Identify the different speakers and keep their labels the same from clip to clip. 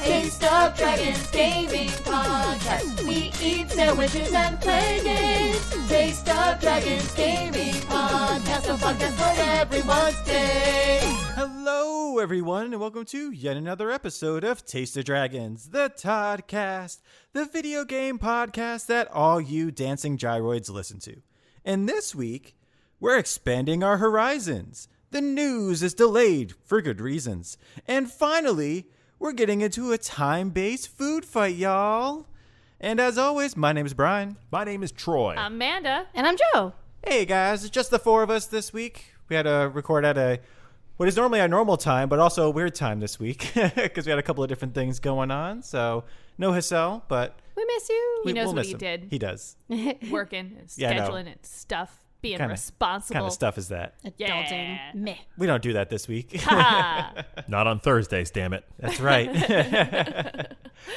Speaker 1: Taste of Dragons Gaming Podcast. We eat sandwiches and play games. Taste of Dragons Gaming Podcast. A podcast for everyone's day.
Speaker 2: Hello, everyone, and welcome to yet another episode of Taste of Dragons, the Toddcast, the video game podcast that all you dancing gyroids listen to. And this week, we're expanding our horizons. The news is delayed for good reasons. And finally, we're getting into a time-based food fight, y'all. And as always, my name is Brian.
Speaker 3: My name is Troy.
Speaker 4: I'm Amanda.
Speaker 5: And I'm Joe.
Speaker 2: Hey, guys, it's just the four of us this week. We had to record at what is normally a normal time, but also a weird time this week because we had a couple of different things going on. So no Hassel, but
Speaker 5: We miss you.
Speaker 4: He knows
Speaker 2: we'll
Speaker 4: what
Speaker 2: miss
Speaker 4: he
Speaker 2: him.
Speaker 4: did.
Speaker 2: He does.
Speaker 4: Working and
Speaker 2: Yeah, I know.
Speaker 4: scheduling and stuff. Being
Speaker 2: Kinda-
Speaker 4: responsible.
Speaker 2: Kind of stuff is that?
Speaker 5: Adulting.
Speaker 4: Yeah.
Speaker 5: Meh.
Speaker 2: We don't do that this week.
Speaker 4: Ha!
Speaker 3: Not on Thursdays, damn it.
Speaker 2: That's right.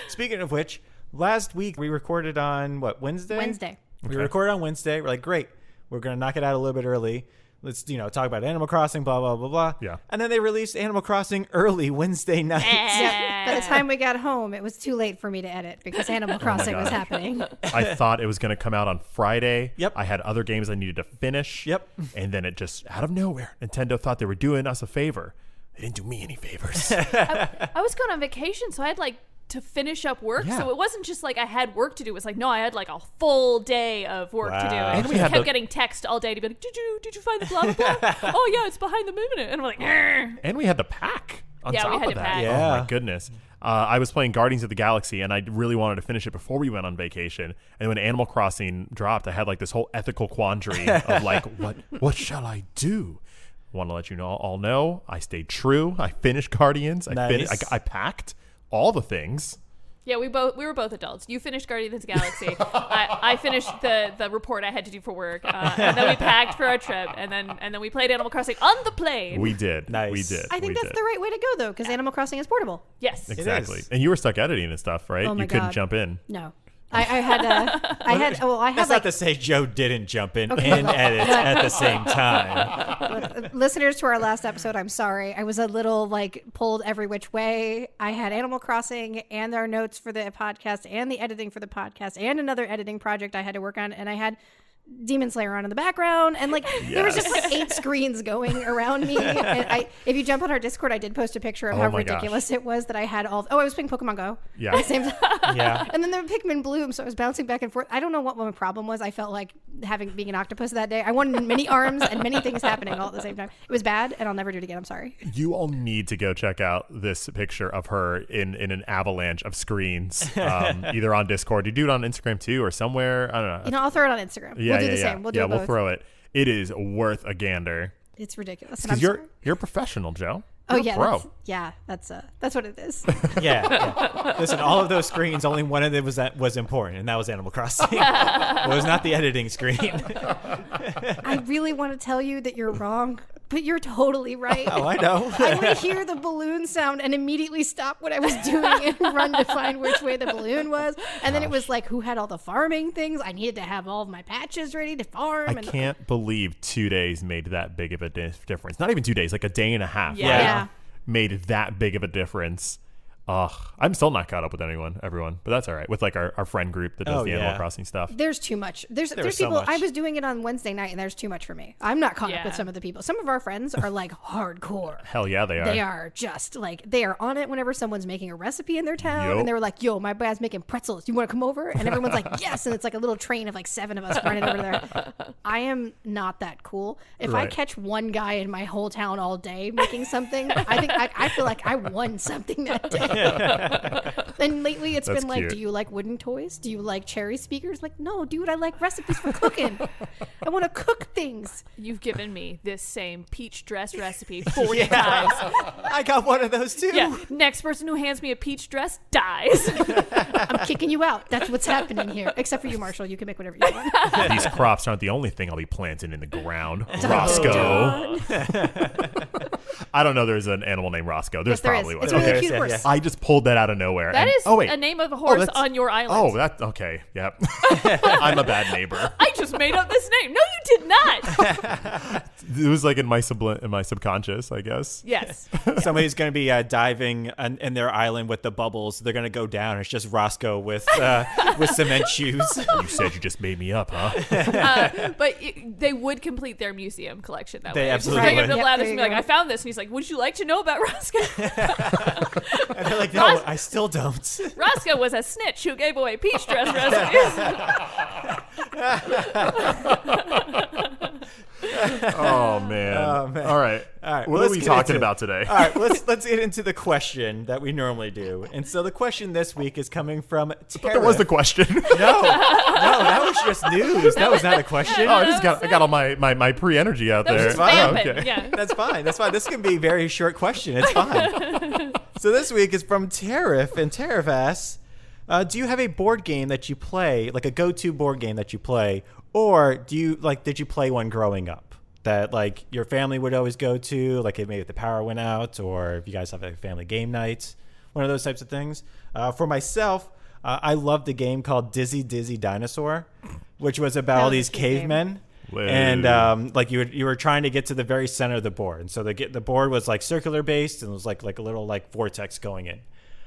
Speaker 2: Speaking of which, last week we recorded on Wednesday?
Speaker 5: Wednesday.
Speaker 2: We recorded on Wednesday. We're like, great. We're going to knock it out a little bit early. Let's, talk about Animal Crossing, blah, blah, blah, blah.
Speaker 3: Yeah.
Speaker 2: And then they released Animal Crossing early Wednesday night.
Speaker 5: Yeah. By the time we got home, it was too late for me to edit because Animal Crossing was
Speaker 3: gosh.
Speaker 5: happening.
Speaker 3: I thought it was going to come out on Friday.
Speaker 2: Yep.
Speaker 3: I had other games I needed to finish.
Speaker 2: Yep.
Speaker 3: And then it just, out of nowhere, Nintendo thought they were doing us a favor. They didn't do me any favors.
Speaker 4: I was going on vacation, so I had to finish up work.
Speaker 3: Yeah.
Speaker 4: So it wasn't just I had work to do. It was no, I had a full day of work to do.
Speaker 2: Wow.
Speaker 4: And
Speaker 3: And
Speaker 4: we
Speaker 3: we had
Speaker 4: kept
Speaker 3: the-
Speaker 4: getting text all day to be like, did you find the blah, blah, blah? Oh, yeah, it's behind the moon. And I'm like, "Grr."
Speaker 3: And we had the pack on
Speaker 4: Yeah, we
Speaker 3: top
Speaker 4: had
Speaker 3: of
Speaker 4: to
Speaker 3: that.
Speaker 4: pack.
Speaker 3: Oh,
Speaker 2: Yeah.
Speaker 3: my goodness. I was playing Guardians of the Galaxy, and I really wanted to finish it before we went on vacation. And when Animal Crossing dropped, I had this whole ethical quandary of what shall I do? Want to let you all know, I stayed true. I finished Guardians.
Speaker 2: Nice.
Speaker 3: I packed all the things.
Speaker 4: Yeah, we were both adults. You finished Guardians of the Galaxy. I finished the report I had to do for work, and then we packed for our trip, and then we played Animal Crossing on the plane.
Speaker 3: We did.
Speaker 2: Nice.
Speaker 3: We did.
Speaker 5: I think
Speaker 3: we
Speaker 5: that's
Speaker 3: did.
Speaker 5: the right way to go, though, because Animal Crossing is portable.
Speaker 4: Yes.
Speaker 3: Exactly.
Speaker 2: is.
Speaker 3: And you were stuck editing and stuff, right?
Speaker 5: Oh my
Speaker 3: You couldn't
Speaker 5: God.
Speaker 3: jump in.
Speaker 5: No. I had
Speaker 2: That's not to say Joe didn't jump in and edit at the same time.
Speaker 5: listeners to our last episode, I'm sorry. I was a little pulled every which way. I had Animal Crossing and our notes for the podcast and the editing for the podcast and another editing project I had to work on, and I had Demon Slayer on in the background, and there was just 8 screens going around me. And if you jump on our Discord, I did post a picture of
Speaker 3: Oh
Speaker 5: how
Speaker 3: my
Speaker 5: ridiculous it was that I had all. I was playing Pokemon Go.
Speaker 3: Yeah.
Speaker 5: At the same time.
Speaker 2: Yeah.
Speaker 5: And then there were Pikmin Bloom, so I was bouncing back and forth. I don't know what my problem was. I felt like being an octopus that day. I wanted many arms and many things happening all at the same time. It was bad, and I'll never do it again. I'm sorry.
Speaker 3: You all need to go check out this picture of her in an avalanche of screens, either on Discord. You do it on Instagram too, or somewhere. I don't know.
Speaker 5: I'll throw it on Instagram.
Speaker 3: Yeah,
Speaker 5: we'll do
Speaker 3: yeah,
Speaker 5: the
Speaker 3: yeah.
Speaker 5: same. We'll do it both.
Speaker 3: We'll throw it. It is worth a gander.
Speaker 5: It's ridiculous. And I'm
Speaker 3: Because
Speaker 5: sorry.
Speaker 3: you're a professional, Joe.
Speaker 5: Oh
Speaker 3: You're a
Speaker 5: yeah,
Speaker 3: pro.
Speaker 5: that's what it is.
Speaker 2: Yeah. Listen, all of those screens, only one of them was important, and that was Animal Crossing. It was not the editing screen.
Speaker 5: I really want to tell you that you're wrong, but you're totally right.
Speaker 2: Oh, I know.
Speaker 5: I would hear the balloon sound and immediately stop what I was doing and run to find which way the balloon was. And then it was who had all the farming things. I needed to have all of my patches ready to farm.
Speaker 3: I can't believe 2 days made that big of a difference. Not even 2 days, like a day and a half.
Speaker 4: Yeah.
Speaker 3: right?
Speaker 5: Yeah.
Speaker 3: Made that big of a difference. I'm still not caught up with everyone, but that's all right. With our friend group that does the Animal Crossing stuff.
Speaker 5: There's too much. There's
Speaker 2: was so
Speaker 5: people.
Speaker 2: much.
Speaker 5: I was doing it on Wednesday night, and there's too much for me. I'm not caught up with
Speaker 4: Yeah.
Speaker 5: some of the people. Some of our friends are hardcore.
Speaker 3: Hell yeah, they are.
Speaker 5: They are just they are on it whenever someone's making a recipe in their town,
Speaker 3: Yup.
Speaker 5: and they were like, "Yo, my dad's making pretzels. You want to come over?" And everyone's like, "Yes!" And it's a little train of 7 of us running over there. I am not that cool. If I
Speaker 3: Right.
Speaker 5: catch one guy in my whole town all day making something, I think I feel like I won something that day. And lately it's
Speaker 3: That's
Speaker 5: been
Speaker 3: cute.
Speaker 5: do you like wooden toys? Do you like cherry speakers? No, dude, I like recipes for cooking. I want to cook things.
Speaker 4: You've given me this same peach dress recipe 40 times.
Speaker 2: I got one of those too.
Speaker 4: Yeah. Next person who hands me a peach dress dies.
Speaker 5: I'm kicking you out. That's what's happening here. Except for you, Marshall. You can make whatever you want.
Speaker 3: These crops aren't the only thing I'll be planting in the ground. Roscoe. I don't know there's an animal named Roscoe. There's
Speaker 5: Yes, there is.
Speaker 3: probably one.
Speaker 5: It's a really
Speaker 3: Okay.
Speaker 5: cute
Speaker 2: Yeah,
Speaker 5: horse.
Speaker 2: yeah.
Speaker 3: I just pulled that out of nowhere.
Speaker 4: That is a name of a horse on your island.
Speaker 3: Oh, that's okay. Yep. I'm a bad neighbor.
Speaker 4: I just made up this name. No, you did not.
Speaker 3: It was like in my subconscious, I guess.
Speaker 4: Yes.
Speaker 2: Somebody's going to be diving in their island with the bubbles. They're going to go down. It's just Roscoe with cement shoes.
Speaker 3: You said you just made me up, huh?
Speaker 4: But they would complete their museum collection that way.
Speaker 2: They absolutely
Speaker 4: Bring him
Speaker 2: would.
Speaker 4: to the
Speaker 5: Yep,
Speaker 4: Ladders
Speaker 5: there
Speaker 4: and
Speaker 5: you
Speaker 4: be like,
Speaker 5: go.
Speaker 4: I found this. And he's like, would you like to know about Roscoe?
Speaker 2: And they're like, no, I still don't.
Speaker 4: Roscoe was a snitch who gave away peach dress recipes.
Speaker 3: Oh man.
Speaker 2: Oh, man.
Speaker 3: All right.
Speaker 2: All right,
Speaker 3: What
Speaker 2: well,
Speaker 3: are we
Speaker 2: let's get
Speaker 3: talking
Speaker 2: into it.
Speaker 3: about today?
Speaker 2: All right, let's get into the question that we normally do. And so the question this week is coming from Tara.
Speaker 3: That was the question.
Speaker 2: No, that was just news. That was not a question.
Speaker 3: Oh, I got all my pre-energy out
Speaker 4: That was
Speaker 3: there.
Speaker 4: just
Speaker 2: fine.
Speaker 4: vamping.
Speaker 3: Okay.
Speaker 4: Yeah.
Speaker 2: That's fine. That's fine. This can be a very short question. It's fine. So this week is from Tariff, and Tariff asks, do you have a board game that you play, like a go-to board game that you play, or did you play one growing up that like your family would always go to, like maybe if the power went out, or if you guys have like family game nights, one of those types of things? For myself, I loved a game called Dizzy Dizzy Dinosaur, which was about all
Speaker 5: was a
Speaker 2: these
Speaker 5: cute game.
Speaker 2: cavemen.
Speaker 3: Whoa.
Speaker 2: And like you were trying to get to the very center of the board, and so the board was like circular based, and it was like a little like vortex going in.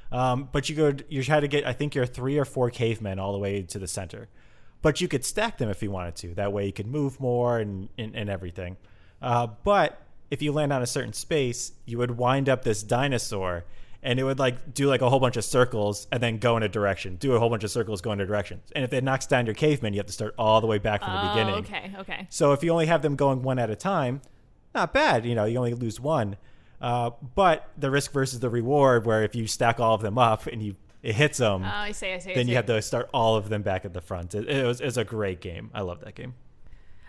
Speaker 2: But you had to get, I think, your 3 or 4 cavemen all the way to the center. But you could stack them if you wanted to. That way you could move more and everything. But if you land on a certain space, you would wind up this dinosaur, and it would like do like a whole bunch of circles and then go in a direction. Do a whole bunch of circles, go in a direction. And if it knocks down your caveman, you have to start all the way back from the beginning.
Speaker 4: Okay.
Speaker 2: So if you only have them going one at a time, not bad. You only lose one. But the risk versus the reward, where if you stack all of them up and it hits them,
Speaker 4: I see.
Speaker 2: then you have to start all of them back at the front. It was a great game. I love that game.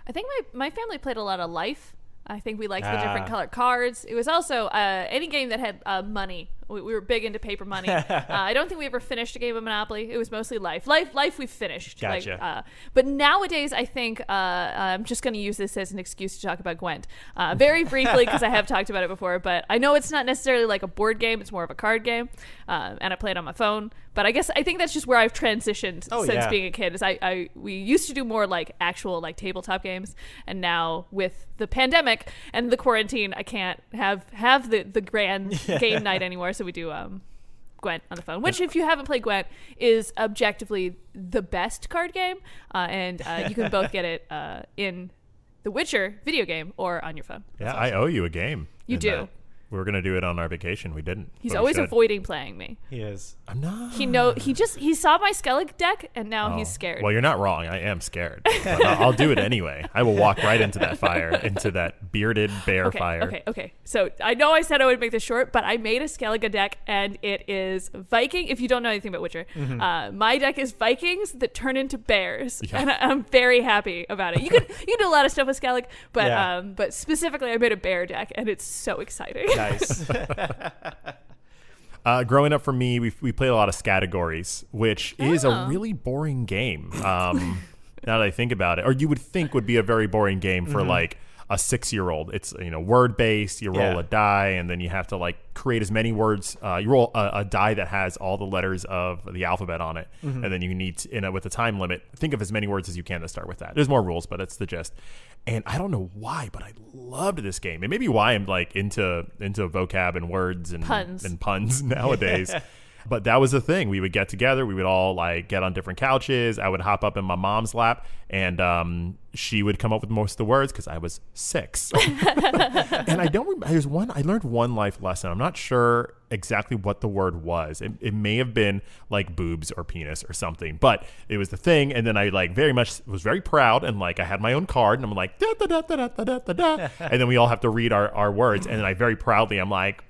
Speaker 4: I think my family played a lot of Life. I think we liked the different colored cards. It was also any game that had money. We were big into paper money. I don't think we ever finished a game of Monopoly. It was mostly Life. Life we finished.
Speaker 2: Gotcha.
Speaker 4: But nowadays, I think I'm just going to use this as an excuse to talk about Gwent. Very briefly, because I have talked about it before. But I know it's not necessarily like a board game. It's more of a card game. And I play it on my phone. But I think that's just where I've transitioned since being a kid. Is we used to do more like actual like tabletop games. And now with the pandemic and the quarantine, I can't have the grand game night anymore. So we do Gwent on the phone, which if you haven't played Gwent is objectively the best card game, and you can both get it in the Witcher video game or on your phone.
Speaker 3: Yeah, I owe you a game.
Speaker 4: You
Speaker 3: in
Speaker 4: do.
Speaker 3: that. We were gonna do it on our vacation. We didn't.
Speaker 4: He's
Speaker 3: but we
Speaker 4: always
Speaker 3: should.
Speaker 4: avoiding playing me.
Speaker 2: He is.
Speaker 3: I'm not.
Speaker 4: He saw my Skellig deck and now he's scared.
Speaker 3: Well, you're not wrong. I am scared. But I'll do it anyway. I will walk right into that fire, into that bearded bear fire.
Speaker 4: Okay. So I know I said I would make this short, but I made a Skellige deck, and it is Viking. If you don't know anything about Witcher, my deck is Vikings that turn into bears, and I'm very happy about it. You can do a lot of stuff with Skellig, but specifically, I made a bear deck, and it's so exciting.
Speaker 2: Nice.
Speaker 3: Growing up for me, we played a lot of Categories, which is a really boring game. Now that I think about it, or you would think would be a very boring game for like a 6-year-old. It's word based. You roll a die, and then you have to like create as many words. You roll a die that has all the letters of the alphabet on it, and then you need to, with a time limit, think of as many words as you can to start with that. There's more rules, but it's the gist. And I don't know why, but I loved this game. It may be why I'm like into vocab and words and puns nowadays. But that was the thing. We would get together. We would all like get on different couches. I would hop up in my mom's lap, and she would come up with most of the words because I was 6. And I don't remember. I learned one life lesson. I'm not sure exactly what the word was. It may have been like boobs or penis or something, but it was the thing. And then I like very much was very proud, and like I had my own card, and I'm like da da da da da da da da, and then we all have to read our words, and then I very proudly I'm like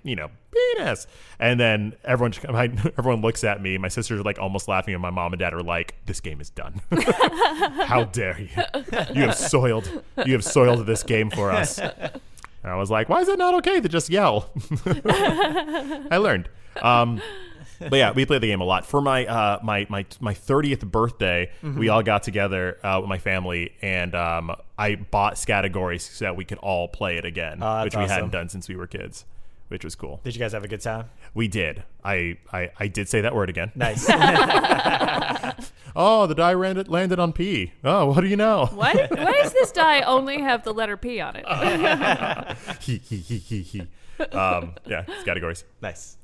Speaker 3: penis, and then everyone looks at me. My sisters are like almost laughing, and my mom and dad are like, "This game is done. How dare you? You have soiled this game for us." And I was like, "Why is it not okay to just yell?" I learned. But yeah, we played the game a lot. For my 30th birthday, we all got together with my family, and I bought Categories so that we could all play it again, which we hadn't done since we were kids. which was cool.
Speaker 2: Did you guys have a good time?
Speaker 3: We did. I did say that word again.
Speaker 2: Nice.
Speaker 3: Oh, the die landed on P. Oh, what do you know?
Speaker 4: Why does this die only have the letter P on it?
Speaker 3: Yeah, it's categories.
Speaker 2: Nice.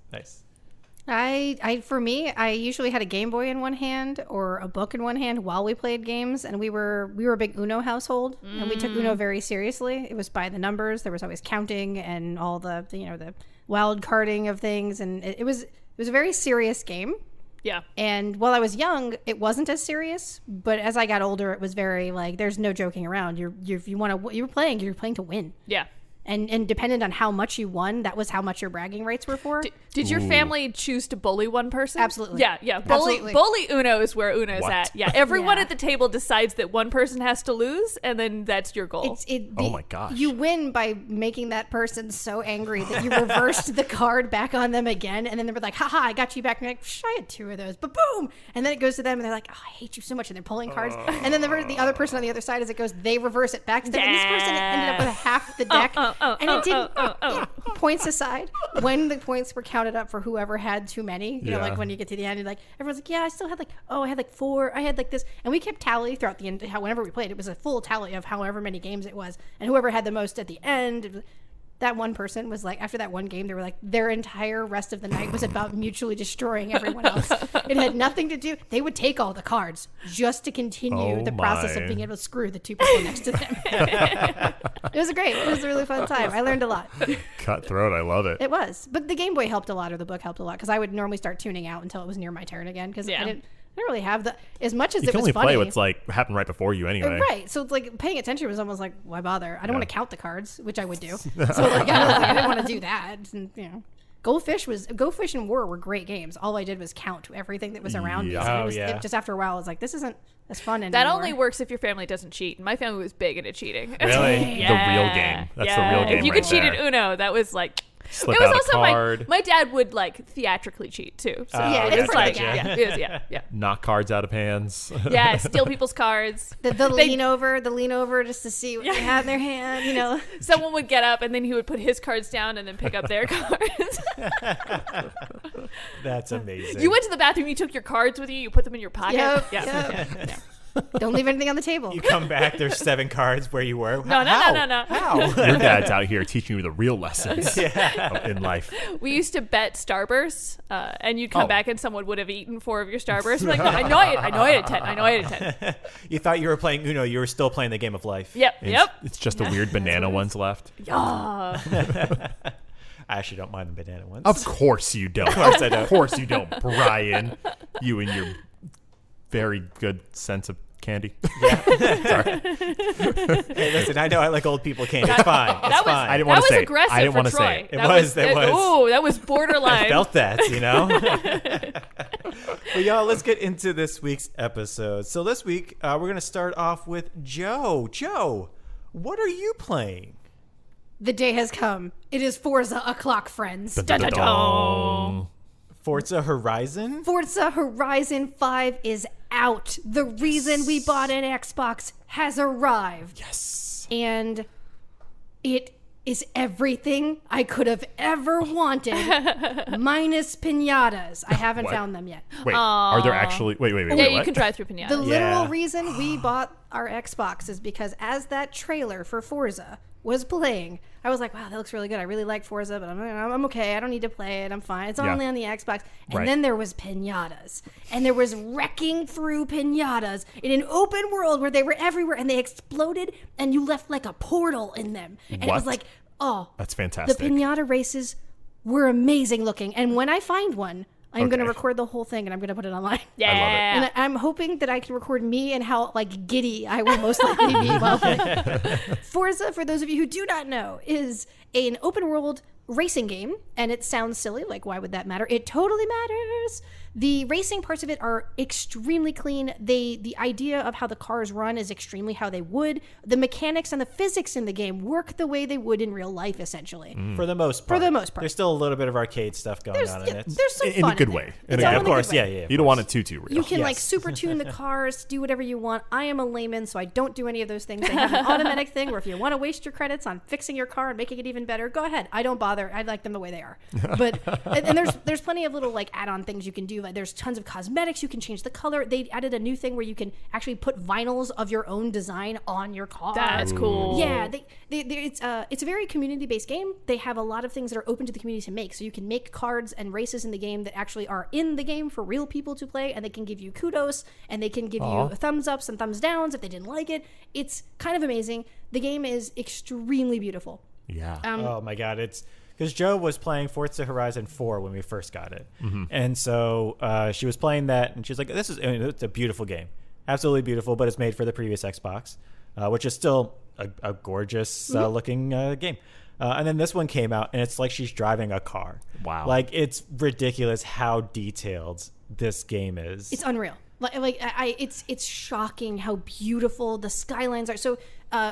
Speaker 5: For me, I usually had a Game Boy in one hand or a book in one hand while we played games, and we were a big Uno household, and we took Uno very seriously. It was by the numbers. There was always counting and all the wild carding of things, and it was a very serious game.
Speaker 4: Yeah.
Speaker 5: And while I was young, it wasn't as serious, but as I got older, it was very like there's no joking around. You're playing to win.
Speaker 4: Yeah.
Speaker 5: And dependent on how much you won, that was how much your bragging rights were for.
Speaker 4: Did your family choose to bully one person?
Speaker 5: Absolutely.
Speaker 4: Yeah.
Speaker 5: Absolutely.
Speaker 4: Bully Uno is where Uno's
Speaker 3: What?
Speaker 4: at. Yeah. Everyone
Speaker 5: Yeah.
Speaker 4: at the table decides that one person has to lose, and then that's your goal.
Speaker 3: Oh my gosh.
Speaker 5: You win by making that person so angry that you reversed the card back on them again, and then they were like, haha, I got you back. And you're like, I had 2 of those, but boom! And then it goes to them, and they're like, oh, I hate you so much, and they're pulling cards. And then the other person on the other side, as it goes, they reverse it back to them. And this person ended up with half the deck, and it didn't. Points aside, when the points were counted up for whoever had too many, you know, like when you get to the end, you're like, everyone's like, yeah, I still had I had 4, I had this, and we kept tally throughout the end. Whenever we played, it was a full tally of however many games it was, and whoever had the most at the end. That one person was like, after that one game, they were like, their entire rest of the night was about mutually destroying everyone else. It had nothing to do. They would take all the cards just to continue the process of being able to screw the 2 people next to them. It was a really fun time. I learned a lot.
Speaker 3: Cutthroat. I love it.
Speaker 5: It was. But the Game Boy helped a lot, or the book helped a lot, because I would normally start tuning out until it was near my turn again, because I didn't really have as much as
Speaker 3: You
Speaker 5: it
Speaker 3: can
Speaker 5: was
Speaker 3: only
Speaker 5: funny.
Speaker 3: play what's happened right before you anyway.
Speaker 5: Right. So it's like paying attention was almost like, why bother? I don't want to count the cards, which I would do. So like, I didn't want to do that. And, Goldfish and War were great games. All I did was count everything that was around me. So it just after a while, I was like, this isn't as fun anymore.
Speaker 4: That only works if your family doesn't cheat. My family was big into cheating.
Speaker 3: Really?
Speaker 4: Yeah.
Speaker 3: The real game. That's the real game.
Speaker 4: If you
Speaker 3: right
Speaker 4: could cheat
Speaker 3: there.
Speaker 4: at Uno, that was like.
Speaker 3: Slip
Speaker 4: it was
Speaker 3: out a
Speaker 4: also
Speaker 3: card.
Speaker 4: my dad would theatrically cheat too. So
Speaker 5: Yeah,
Speaker 4: it
Speaker 5: it's
Speaker 4: was
Speaker 5: pretty
Speaker 4: like
Speaker 5: good.
Speaker 4: yeah.
Speaker 3: Knock cards out of hands.
Speaker 4: Yeah, steal people's cards.
Speaker 5: the lean over just to see what they had in their hand,
Speaker 4: Someone would get up and then he would put his cards down and then pick up their cards.
Speaker 2: That's amazing.
Speaker 4: You went to the bathroom, you took your cards with you, you put them in your pocket.
Speaker 5: Yep,
Speaker 4: Yeah.
Speaker 5: Don't leave anything on the table.
Speaker 2: You come back, there's 7 cards where you were.
Speaker 4: No.
Speaker 2: How?
Speaker 3: Your dad's out here teaching you the real lessons in life.
Speaker 4: We used to bet Starbursts, and you'd come
Speaker 3: Oh.
Speaker 4: back and someone would have eaten 4 of your Starbursts. I'm like, no, I know I had 10.
Speaker 2: You thought you were playing Uno. You were still playing the game of life.
Speaker 4: Yep.
Speaker 3: It's just the weird banana ones left.
Speaker 4: Yeah.
Speaker 2: I actually don't mind the banana ones.
Speaker 3: Of course you don't. Of
Speaker 2: course I don't.
Speaker 3: Of course you don't, Brian. You and your very good sense of candy.
Speaker 2: Hey, listen, I know I like old people candy. It's fine. It's
Speaker 4: That was
Speaker 2: fine.
Speaker 3: I didn't want to say it.
Speaker 4: aggressive
Speaker 3: I didn't
Speaker 4: for
Speaker 3: want to
Speaker 4: Troy.
Speaker 3: say it.
Speaker 2: It was.
Speaker 4: Ooh, that was borderline.
Speaker 2: I felt that, But y'all, let's get into this week's episode. So this week, we're going to start off with Joe. Joe, what are you playing?
Speaker 5: The day has come. It is Forza o'clock, friends.
Speaker 3: Dun-dun-dun.
Speaker 2: Forza Horizon?
Speaker 5: Forza Horizon 5 is out. The reason we bought an Xbox has arrived.
Speaker 3: Yes.
Speaker 5: And it is everything I could have ever wanted, minus pinatas. I haven't
Speaker 3: What?
Speaker 5: found them yet.
Speaker 3: Wait, are there actually... Wait,
Speaker 4: Yeah,
Speaker 3: wait,
Speaker 4: you
Speaker 3: what?
Speaker 4: can drive through Pinata.
Speaker 5: The literal
Speaker 2: Yeah.
Speaker 5: reason we bought our Xbox is because as that trailer for Forza was playing, I was like, wow, that looks really good. I really like Forza, but I'm okay. I don't need to play it. I'm fine. It's only on the Xbox. And
Speaker 3: Right.
Speaker 5: then there was pinatas. And there was wrecking through pinatas in an open world where they were everywhere and they exploded and you left like a portal in them. And it was
Speaker 3: What?
Speaker 5: like, oh.
Speaker 3: That's
Speaker 5: The
Speaker 3: fantastic.
Speaker 5: pinata races were amazing looking. And when I find one, I'm going to
Speaker 3: Okay.
Speaker 5: record the whole thing and I'm going to put it online.
Speaker 4: Yeah.
Speaker 5: And I'm hoping that I can record me and how giddy I will most likely be while playing. Forza, for those of you who do not know, is an open world racing game, and it sounds silly. Like, why would that matter? It totally matters. The racing parts of it are extremely clean. The idea of how the cars run is extremely how they would. The mechanics and the physics in the game work the way they would in real life, essentially.
Speaker 2: For the most part.
Speaker 5: There's
Speaker 2: still a little bit of arcade stuff going on in it.
Speaker 5: There's some
Speaker 3: In
Speaker 5: fun
Speaker 3: a good
Speaker 5: there.
Speaker 3: way.
Speaker 5: It's
Speaker 3: In a
Speaker 5: all
Speaker 3: good
Speaker 5: in a
Speaker 2: Of course,
Speaker 5: good way.
Speaker 2: yeah.
Speaker 3: You don't want it too real.
Speaker 5: You can like
Speaker 2: Yes.
Speaker 5: super tune the cars, do whatever you want. I am a layman, so I don't do any of those things. They have an automatic thing where if you want to waste your credits on fixing your car and making it even better, go ahead. I don't bother. I like them the way they are. But and there's plenty of little like add-on things you can do. Like there's tons of cosmetics. You can change the color. They added a new thing where you can actually put vinyls of your own design on your car.
Speaker 4: That's cool.
Speaker 5: Yeah, it's a very community-based game. They have a lot of things that are open to the community to make. So you can make cards and races in the game that actually are in the game for real people to play, and they can give you kudos, and they can give you thumbs ups and thumbs downs if they didn't like it. It's kind of amazing. The game is extremely beautiful.
Speaker 3: Yeah.
Speaker 2: Oh my God, it's because Joe was playing Forza Horizon 4 when we first got it, and so she was playing that, and she's like, it's a beautiful game, absolutely beautiful, but it's made for the previous Xbox, which is still a gorgeous looking game. And then this one came out, and it's like she's driving a car.
Speaker 3: Wow.
Speaker 2: Like, it's ridiculous how detailed this game is.
Speaker 5: It's unreal. It's shocking how beautiful the skylines are. So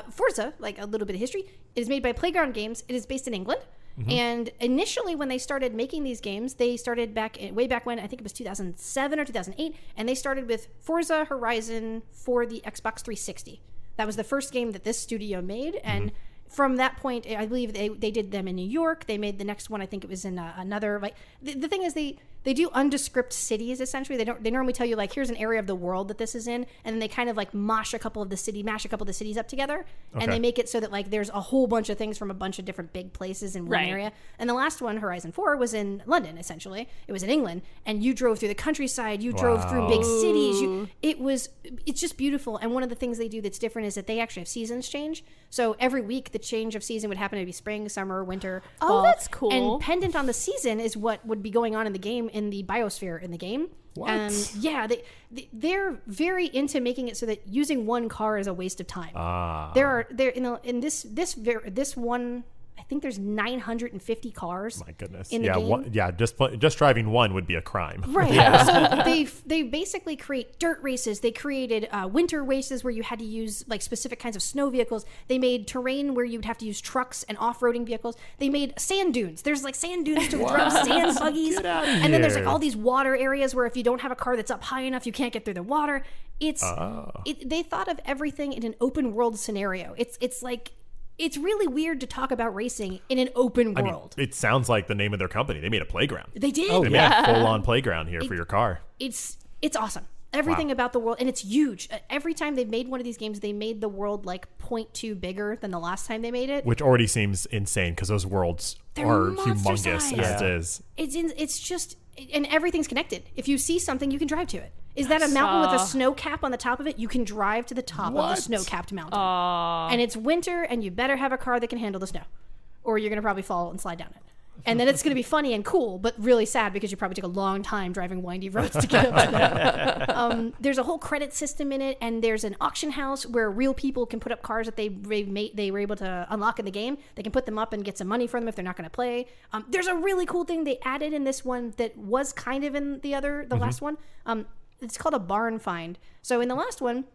Speaker 5: Forza, like a little bit of history, it is made by Playground Games. It is based in England. And initially, when they started making these games, they started way back when, I think it was 2007 or 2008, and they started with Forza Horizon for the Xbox 360. That was the first game that this studio made, and from that point, I believe they did them in New York. They made the next one, I think it was in another, like, the thing is they do undescript cities, essentially. They normally tell you, like, here's an area of the world that this is in, and then they kind of, like, mash a couple of the cities up together, and they make it so that, like, there's a whole bunch of things from a bunch of different big places in one area. And the last one, Horizon 4, was in London, essentially. It was in England, and you drove through the countryside, you drove through big cities. It's just beautiful, and one of the things they do that's different is that they actually have seasons change. So every week, the change of season would happen to be spring, summer, winter, fall.
Speaker 4: Oh, that's cool.
Speaker 5: And pendant on the season is what would be going on in the game, in the biosphere in the game.
Speaker 3: What?
Speaker 5: And yeah, they're very into making it so that using one car is a waste of time. In this one, I think there's 950 cars.
Speaker 3: My goodness.
Speaker 5: In the game.
Speaker 3: Just driving one would be a crime.
Speaker 5: Right. So they basically create dirt races. They created winter races where you had to use like specific kinds of snow vehicles. They made terrain where you'd have to use trucks and off-roading vehicles. They made sand dunes. There's like sand dunes to drive sand buggies.
Speaker 3: Get out of
Speaker 5: and then there's like
Speaker 3: here.
Speaker 5: all these water areas where if you don't have a car that's up high enough, you can't get through the water. They thought of everything in an open world scenario. It's really weird to talk about racing in an open world.
Speaker 3: It sounds like the name of their company. They made a playground.
Speaker 5: They did.
Speaker 3: They made a full-on playground here for your car.
Speaker 5: It's awesome. Everything about the world, and it's huge. Every time they've made one of these games, they made the world like 0.2 bigger than the last time they made it.
Speaker 3: Which already seems insane because those worlds are humongous
Speaker 5: size.
Speaker 3: as it is.
Speaker 5: It's just, and everything's connected. If you see something, you can drive to it. Is that a mountain with a snow cap on the top of it? You can drive to the top of the snow-capped mountain. And it's winter, and you better have a car that can handle the snow, or you're going to probably fall and slide down it. And then it's going to be funny and cool, but really sad because you probably took a long time driving windy roads to get up to that. There's a whole credit system in it, and there's an auction house where real people can put up cars that they were able to unlock in the game. They can put them up and get some money for them if they're not going to play. There's a really cool thing they added in this one that was kind of in the last one. It's called a barn find. So in the last one,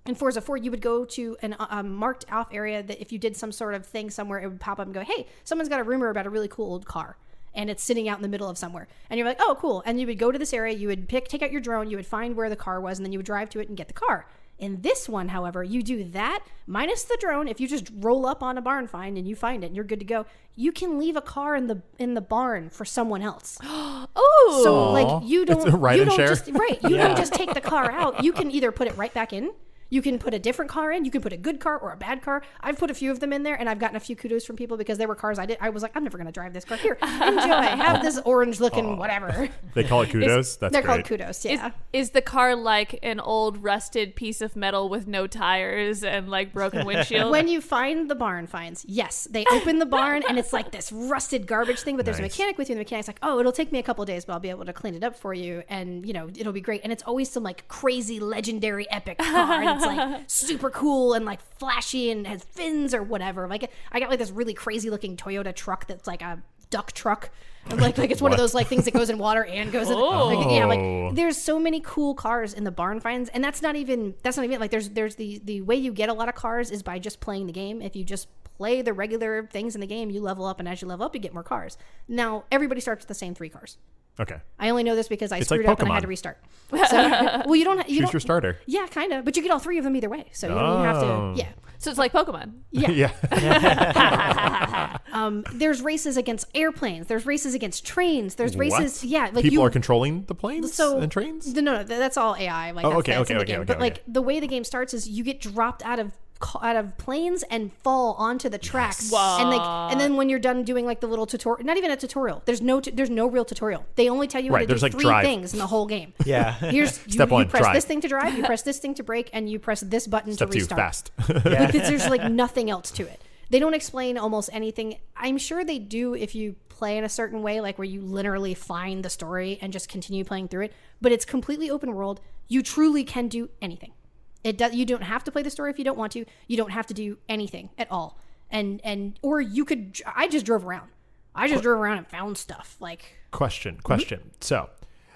Speaker 5: in Forza 4, you would go to a marked off area that if you did some sort of thing somewhere, it would pop up and go, hey, someone's got a rumor about a really cool old car. And it's sitting out in the middle of somewhere. And you're like, oh, cool. And you would go to this area, you would take out your drone, you would find where the car was, and then you would drive to it and get the car. In this one, however, you do that minus the drone. If you just roll up on a barn find and you find it and you're good to go, you can leave a car in the barn for someone else.
Speaker 4: Oh,
Speaker 5: so like you don't
Speaker 3: share.
Speaker 5: Don't just take the car out. You can either put it right back in. You can put a different car in. You can put a good car or a bad car. I've put a few of them in there, and I've gotten a few kudos from people because there were cars I was like, I'm never going to drive this car. Here, enjoy. Have this orange-looking whatever.
Speaker 3: They're called kudos?
Speaker 5: They're called kudos, yeah.
Speaker 4: Is the car like an old rusted piece of metal with no tires and like broken windshield?
Speaker 5: When you find the barn finds, yes, they open the barn, and it's like this rusted garbage thing, but there's a mechanic with you, and the mechanic's like, oh, it'll take me a couple of days, but I'll be able to clean it up for you, and, it'll be great. And it's always some like crazy, legendary, epic car, and it's like super cool and like flashy and has fins or whatever. Like I got like this really crazy looking Toyota truck that's like a duck truck. Like it's one of those like things that goes in water and goes in. Like there's so many cool cars in the barn finds, and that's not even like there's the way you get a lot of cars is by just playing the game. If you just play the regular things in the game, you level up, and as you level up, you get more cars. Now everybody starts with the same 3 cars.
Speaker 3: Okay.
Speaker 5: I only know this because I screwed
Speaker 3: like
Speaker 5: up and I had
Speaker 3: Pokemon.
Speaker 5: to restart. So, well, you don't.
Speaker 3: Choose your starter.
Speaker 5: Yeah, kind of. But you get all 3 of them either way. So you don't have to. Yeah.
Speaker 4: So it's like Pokemon.
Speaker 5: Yeah.
Speaker 3: Yeah.
Speaker 5: There's races against airplanes. There's races against trains. There's races.
Speaker 3: What?
Speaker 5: Yeah. Like
Speaker 3: people are controlling the planes and trains?
Speaker 5: No, that's all AI. Like,
Speaker 3: okay.
Speaker 5: But like the way the game starts is you get dropped out of planes and fall onto the tracks. And then when you're done doing like the little tutorial, not even a tutorial, there's no real tutorial. They only tell you how to do
Speaker 3: like
Speaker 5: 3
Speaker 3: drive.
Speaker 5: things in the whole game.
Speaker 2: Yeah.
Speaker 5: Here's
Speaker 3: Step 1,
Speaker 5: you press
Speaker 3: drive.
Speaker 5: this thing to drive, you press this thing to brake, and you press this button
Speaker 3: Step
Speaker 5: to
Speaker 3: 2,
Speaker 5: restart.
Speaker 3: fast.
Speaker 5: Like, there's like nothing else to it. They don't explain almost anything. I'm sure they do if you play in a certain way, like where you literally find the story and just continue playing through it. But it's completely open world. You truly can do anything. You don't have to play the story if you don't want to. You don't have to do anything at all. Or you could. I just drove around. And found stuff. Like
Speaker 3: Question. So,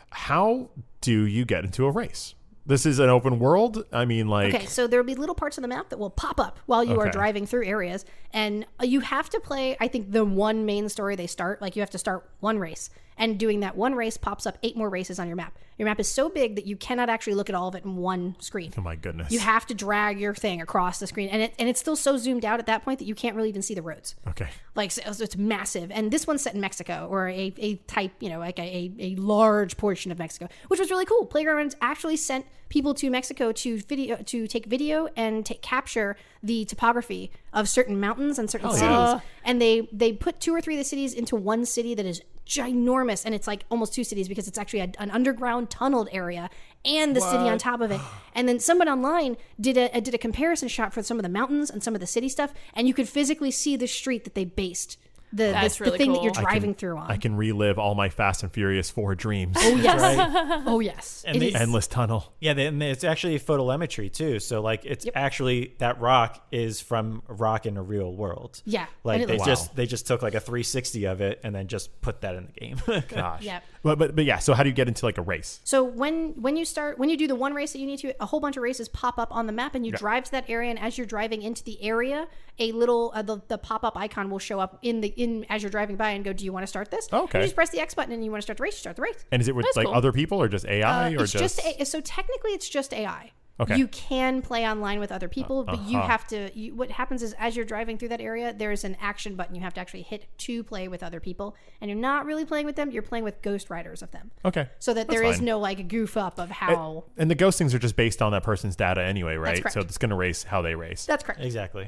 Speaker 3: how do you get into a race? This is an open world. I mean, like...
Speaker 5: Okay, so there'll be little parts of the map that will pop up while you are driving through areas. And you have to play, I think, the one main story they start. Like, you have to start one race. And doing that one race pops up 8 more races on your map. Your map is so big that you cannot actually look at all of it in one screen.
Speaker 3: Oh, my goodness.
Speaker 5: You have to drag your thing across the screen. And it's still so zoomed out at that point that you can't really even see the roads.
Speaker 3: Okay.
Speaker 5: Like, so it's massive. And this one's set in Mexico, or a type, like a large portion of Mexico, which was really cool. Playgrounds actually sent people to Mexico to take video and capture the topography of certain mountains and certain cities. And they put 2 or 3 of the cities into one city that is ginormous, and it's like almost 2 cities because it's actually an underground tunneled area and the city on top of it. And then someone online did a comparison shot for some of the mountains and some of the city stuff, and you could physically see the street that they based the thing that you're driving through on.
Speaker 3: I can relive all my Fast and Furious 4 dreams.
Speaker 5: Oh yes.
Speaker 2: Right.
Speaker 5: Oh yes.
Speaker 2: And
Speaker 5: It is.
Speaker 3: Endless tunnel.
Speaker 2: Yeah, and it's actually photogrammetry too. So like it's actually that rock is from a rock in a real world.
Speaker 5: Yeah.
Speaker 2: Like
Speaker 5: And
Speaker 2: they just took like a 360 of it and then just put that in the game.
Speaker 3: Gosh.
Speaker 5: Yeah.
Speaker 3: But yeah, so how do you get into like a race?
Speaker 5: So when you do the one race that you need to, a whole bunch of races pop up on the map, and you drive to that area. And as you're driving into the area, a little the pop up icon will show up in as you're driving by and go, "Do you want to start this?"
Speaker 3: Okay.
Speaker 5: And you just press the X button and you want to start the race. You start the race.
Speaker 3: And is it with
Speaker 4: That's
Speaker 3: like
Speaker 4: cool.
Speaker 3: other people or just AI or
Speaker 5: It's just so technically it's just AI.
Speaker 3: Okay.
Speaker 5: You can play online with other people, but you have to. What happens is as you're driving through that area, there's an action button you have to actually hit to play with other people, and you're not really playing with them. You're playing with ghost riders of them.
Speaker 3: Okay.
Speaker 5: So that there is no like goof up of how.
Speaker 3: And the ghost things are just based on that person's data anyway, right?
Speaker 5: correct.
Speaker 3: So it's going to race how they race.
Speaker 5: That's correct.
Speaker 2: Exactly.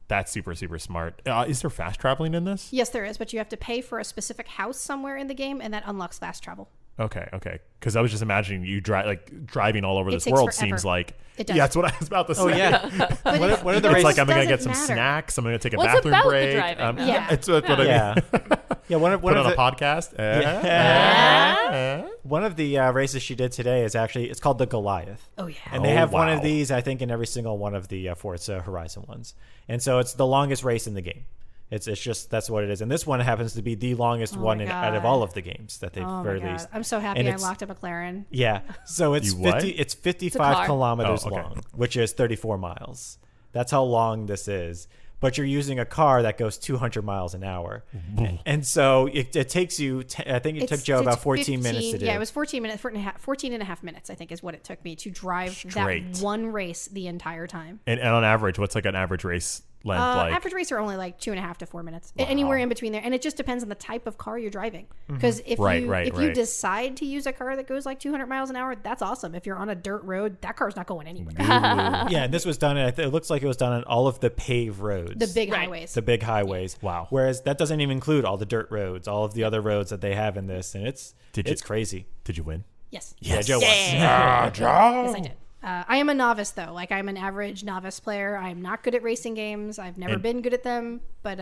Speaker 3: That's super, super smart. Is there fast traveling in this?
Speaker 5: Yes, there is, but you have to pay for a specific house somewhere in the game, and that unlocks fast travel.
Speaker 3: Okay. Because I was just imagining you driving all over this
Speaker 5: takes
Speaker 3: world
Speaker 5: forever.
Speaker 3: seems like.
Speaker 5: It does.
Speaker 3: Yeah, that's what I was about to say.
Speaker 2: Oh yeah. what are the
Speaker 3: It's
Speaker 2: races?
Speaker 3: like I'm gonna
Speaker 5: doesn't
Speaker 3: get some
Speaker 5: matter.
Speaker 3: snacks. I'm gonna take a
Speaker 4: What's
Speaker 3: bathroom
Speaker 4: about the
Speaker 3: break.
Speaker 4: driving, though?
Speaker 5: Yeah.
Speaker 3: It's what I mean.
Speaker 2: Yeah. Yeah. One
Speaker 3: Put
Speaker 2: of
Speaker 3: on
Speaker 2: the
Speaker 3: a podcast.
Speaker 2: one of the races she did today is actually it's called the Goliath.
Speaker 5: Oh yeah.
Speaker 2: And they have one
Speaker 3: wow.
Speaker 2: of these, I think, in every single one of the Forza Horizon ones. And so it's the longest race in the game. It's just that's what it is. And this one happens to be the longest one out of all of the games that they've released.
Speaker 5: I'm so happy
Speaker 2: And
Speaker 5: I
Speaker 2: it's-
Speaker 5: locked a McLaren.
Speaker 2: Yeah. So it's
Speaker 3: You what?
Speaker 2: 55
Speaker 4: car.
Speaker 2: kilometers
Speaker 3: Oh, okay.
Speaker 2: long, which is 34 miles. That's how long this is. But you're using a car that goes 200 miles an hour. And so it takes you, I think it took Joe about 14 minutes to do.
Speaker 5: Yeah, it was 14 minutes, 14 and a half minutes, I think is what it took me to drive
Speaker 3: Straight.
Speaker 5: that one race the entire time.
Speaker 3: And on average, what's like an average race length like?
Speaker 5: Average race are only like 2.5 to 4 minutes, anywhere in between there. And it just depends on the type of car you're driving. Because if you decide to use a car that goes like 200 miles an hour, that's awesome. If you're on a dirt road, that car's not going anywhere.
Speaker 2: Yeah, and this was done, it looks like it was done on all of the paved roads.
Speaker 5: The big highways.
Speaker 2: The big highways.
Speaker 3: Wow.
Speaker 2: Whereas that doesn't even include all the dirt roads, all of the other roads that they have in this. And it's crazy.
Speaker 3: Did you win?
Speaker 5: Yes.
Speaker 2: Yeah, Joe won.
Speaker 5: Yes, I did. I am a novice, though. Like, I'm an average novice player. I'm not good at racing games. I've never been good at them, but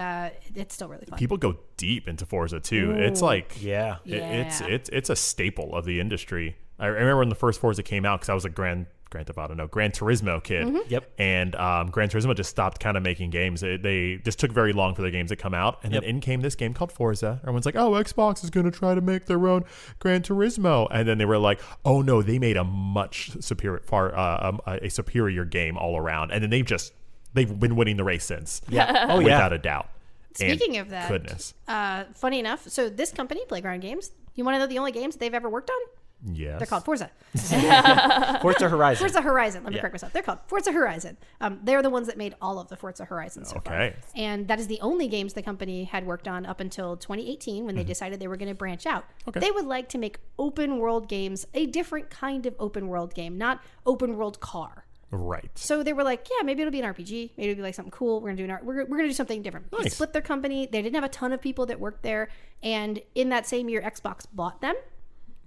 Speaker 5: it's still really fun.
Speaker 3: People go deep into Forza too. It's like
Speaker 2: Yeah.
Speaker 3: it's a staple of the industry. I remember when the first Forza came out because I was a Gran Grand Theft Auto, no, Gran Turismo kid.
Speaker 2: Yep.
Speaker 3: And Gran Turismo just stopped kind of making games. They just took very long for their games to come out. And then in came this game called Forza. Everyone's like, oh, Xbox is going to try to make their own Gran Turismo. And then they were like, oh, no, they made a much superior, a superior game all around. And then they've been winning the race since.
Speaker 2: Yeah. Oh,
Speaker 3: without a doubt.
Speaker 5: Speaking of that,
Speaker 3: goodness.
Speaker 5: Funny enough, so this company, Playground Games, you want to know the only games they've ever worked on?
Speaker 3: Yes.
Speaker 5: They're called Forza.
Speaker 2: Forza Horizon.
Speaker 5: Forza Horizon. Let me correct myself. They're called Forza Horizon. They're the ones that made all of the Forza Horizons so far. And that is the only games the company had worked on up until 2018 when they decided they were going to branch out. They would like to make open world games, a different kind of open world game, not open world car.
Speaker 3: Right.
Speaker 5: So they were like, yeah, maybe it'll be an RPG. Maybe it'll be like something cool. We're gonna do something different. They split their company. They didn't have a ton of people that worked there. And in that same year, Xbox bought them.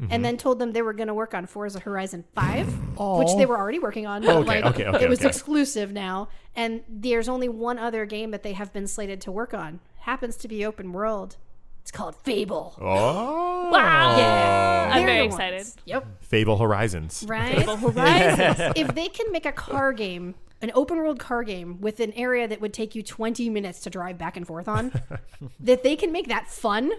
Speaker 5: And then told them they were going to work on Forza Horizon 5, which they were already working on. But it was exclusive now. And there's only one other game that they have been slated to work on. Happens to be open world. It's called Fable.
Speaker 3: Oh.
Speaker 4: Wow.
Speaker 5: Yeah.
Speaker 4: I'm very excited.
Speaker 5: Yep.
Speaker 3: Fable Horizons.
Speaker 5: Right? Fable Horizons. If they can make a car game, an open world car game with an area that would take you 20 minutes to drive back and forth on, that they can make that fun,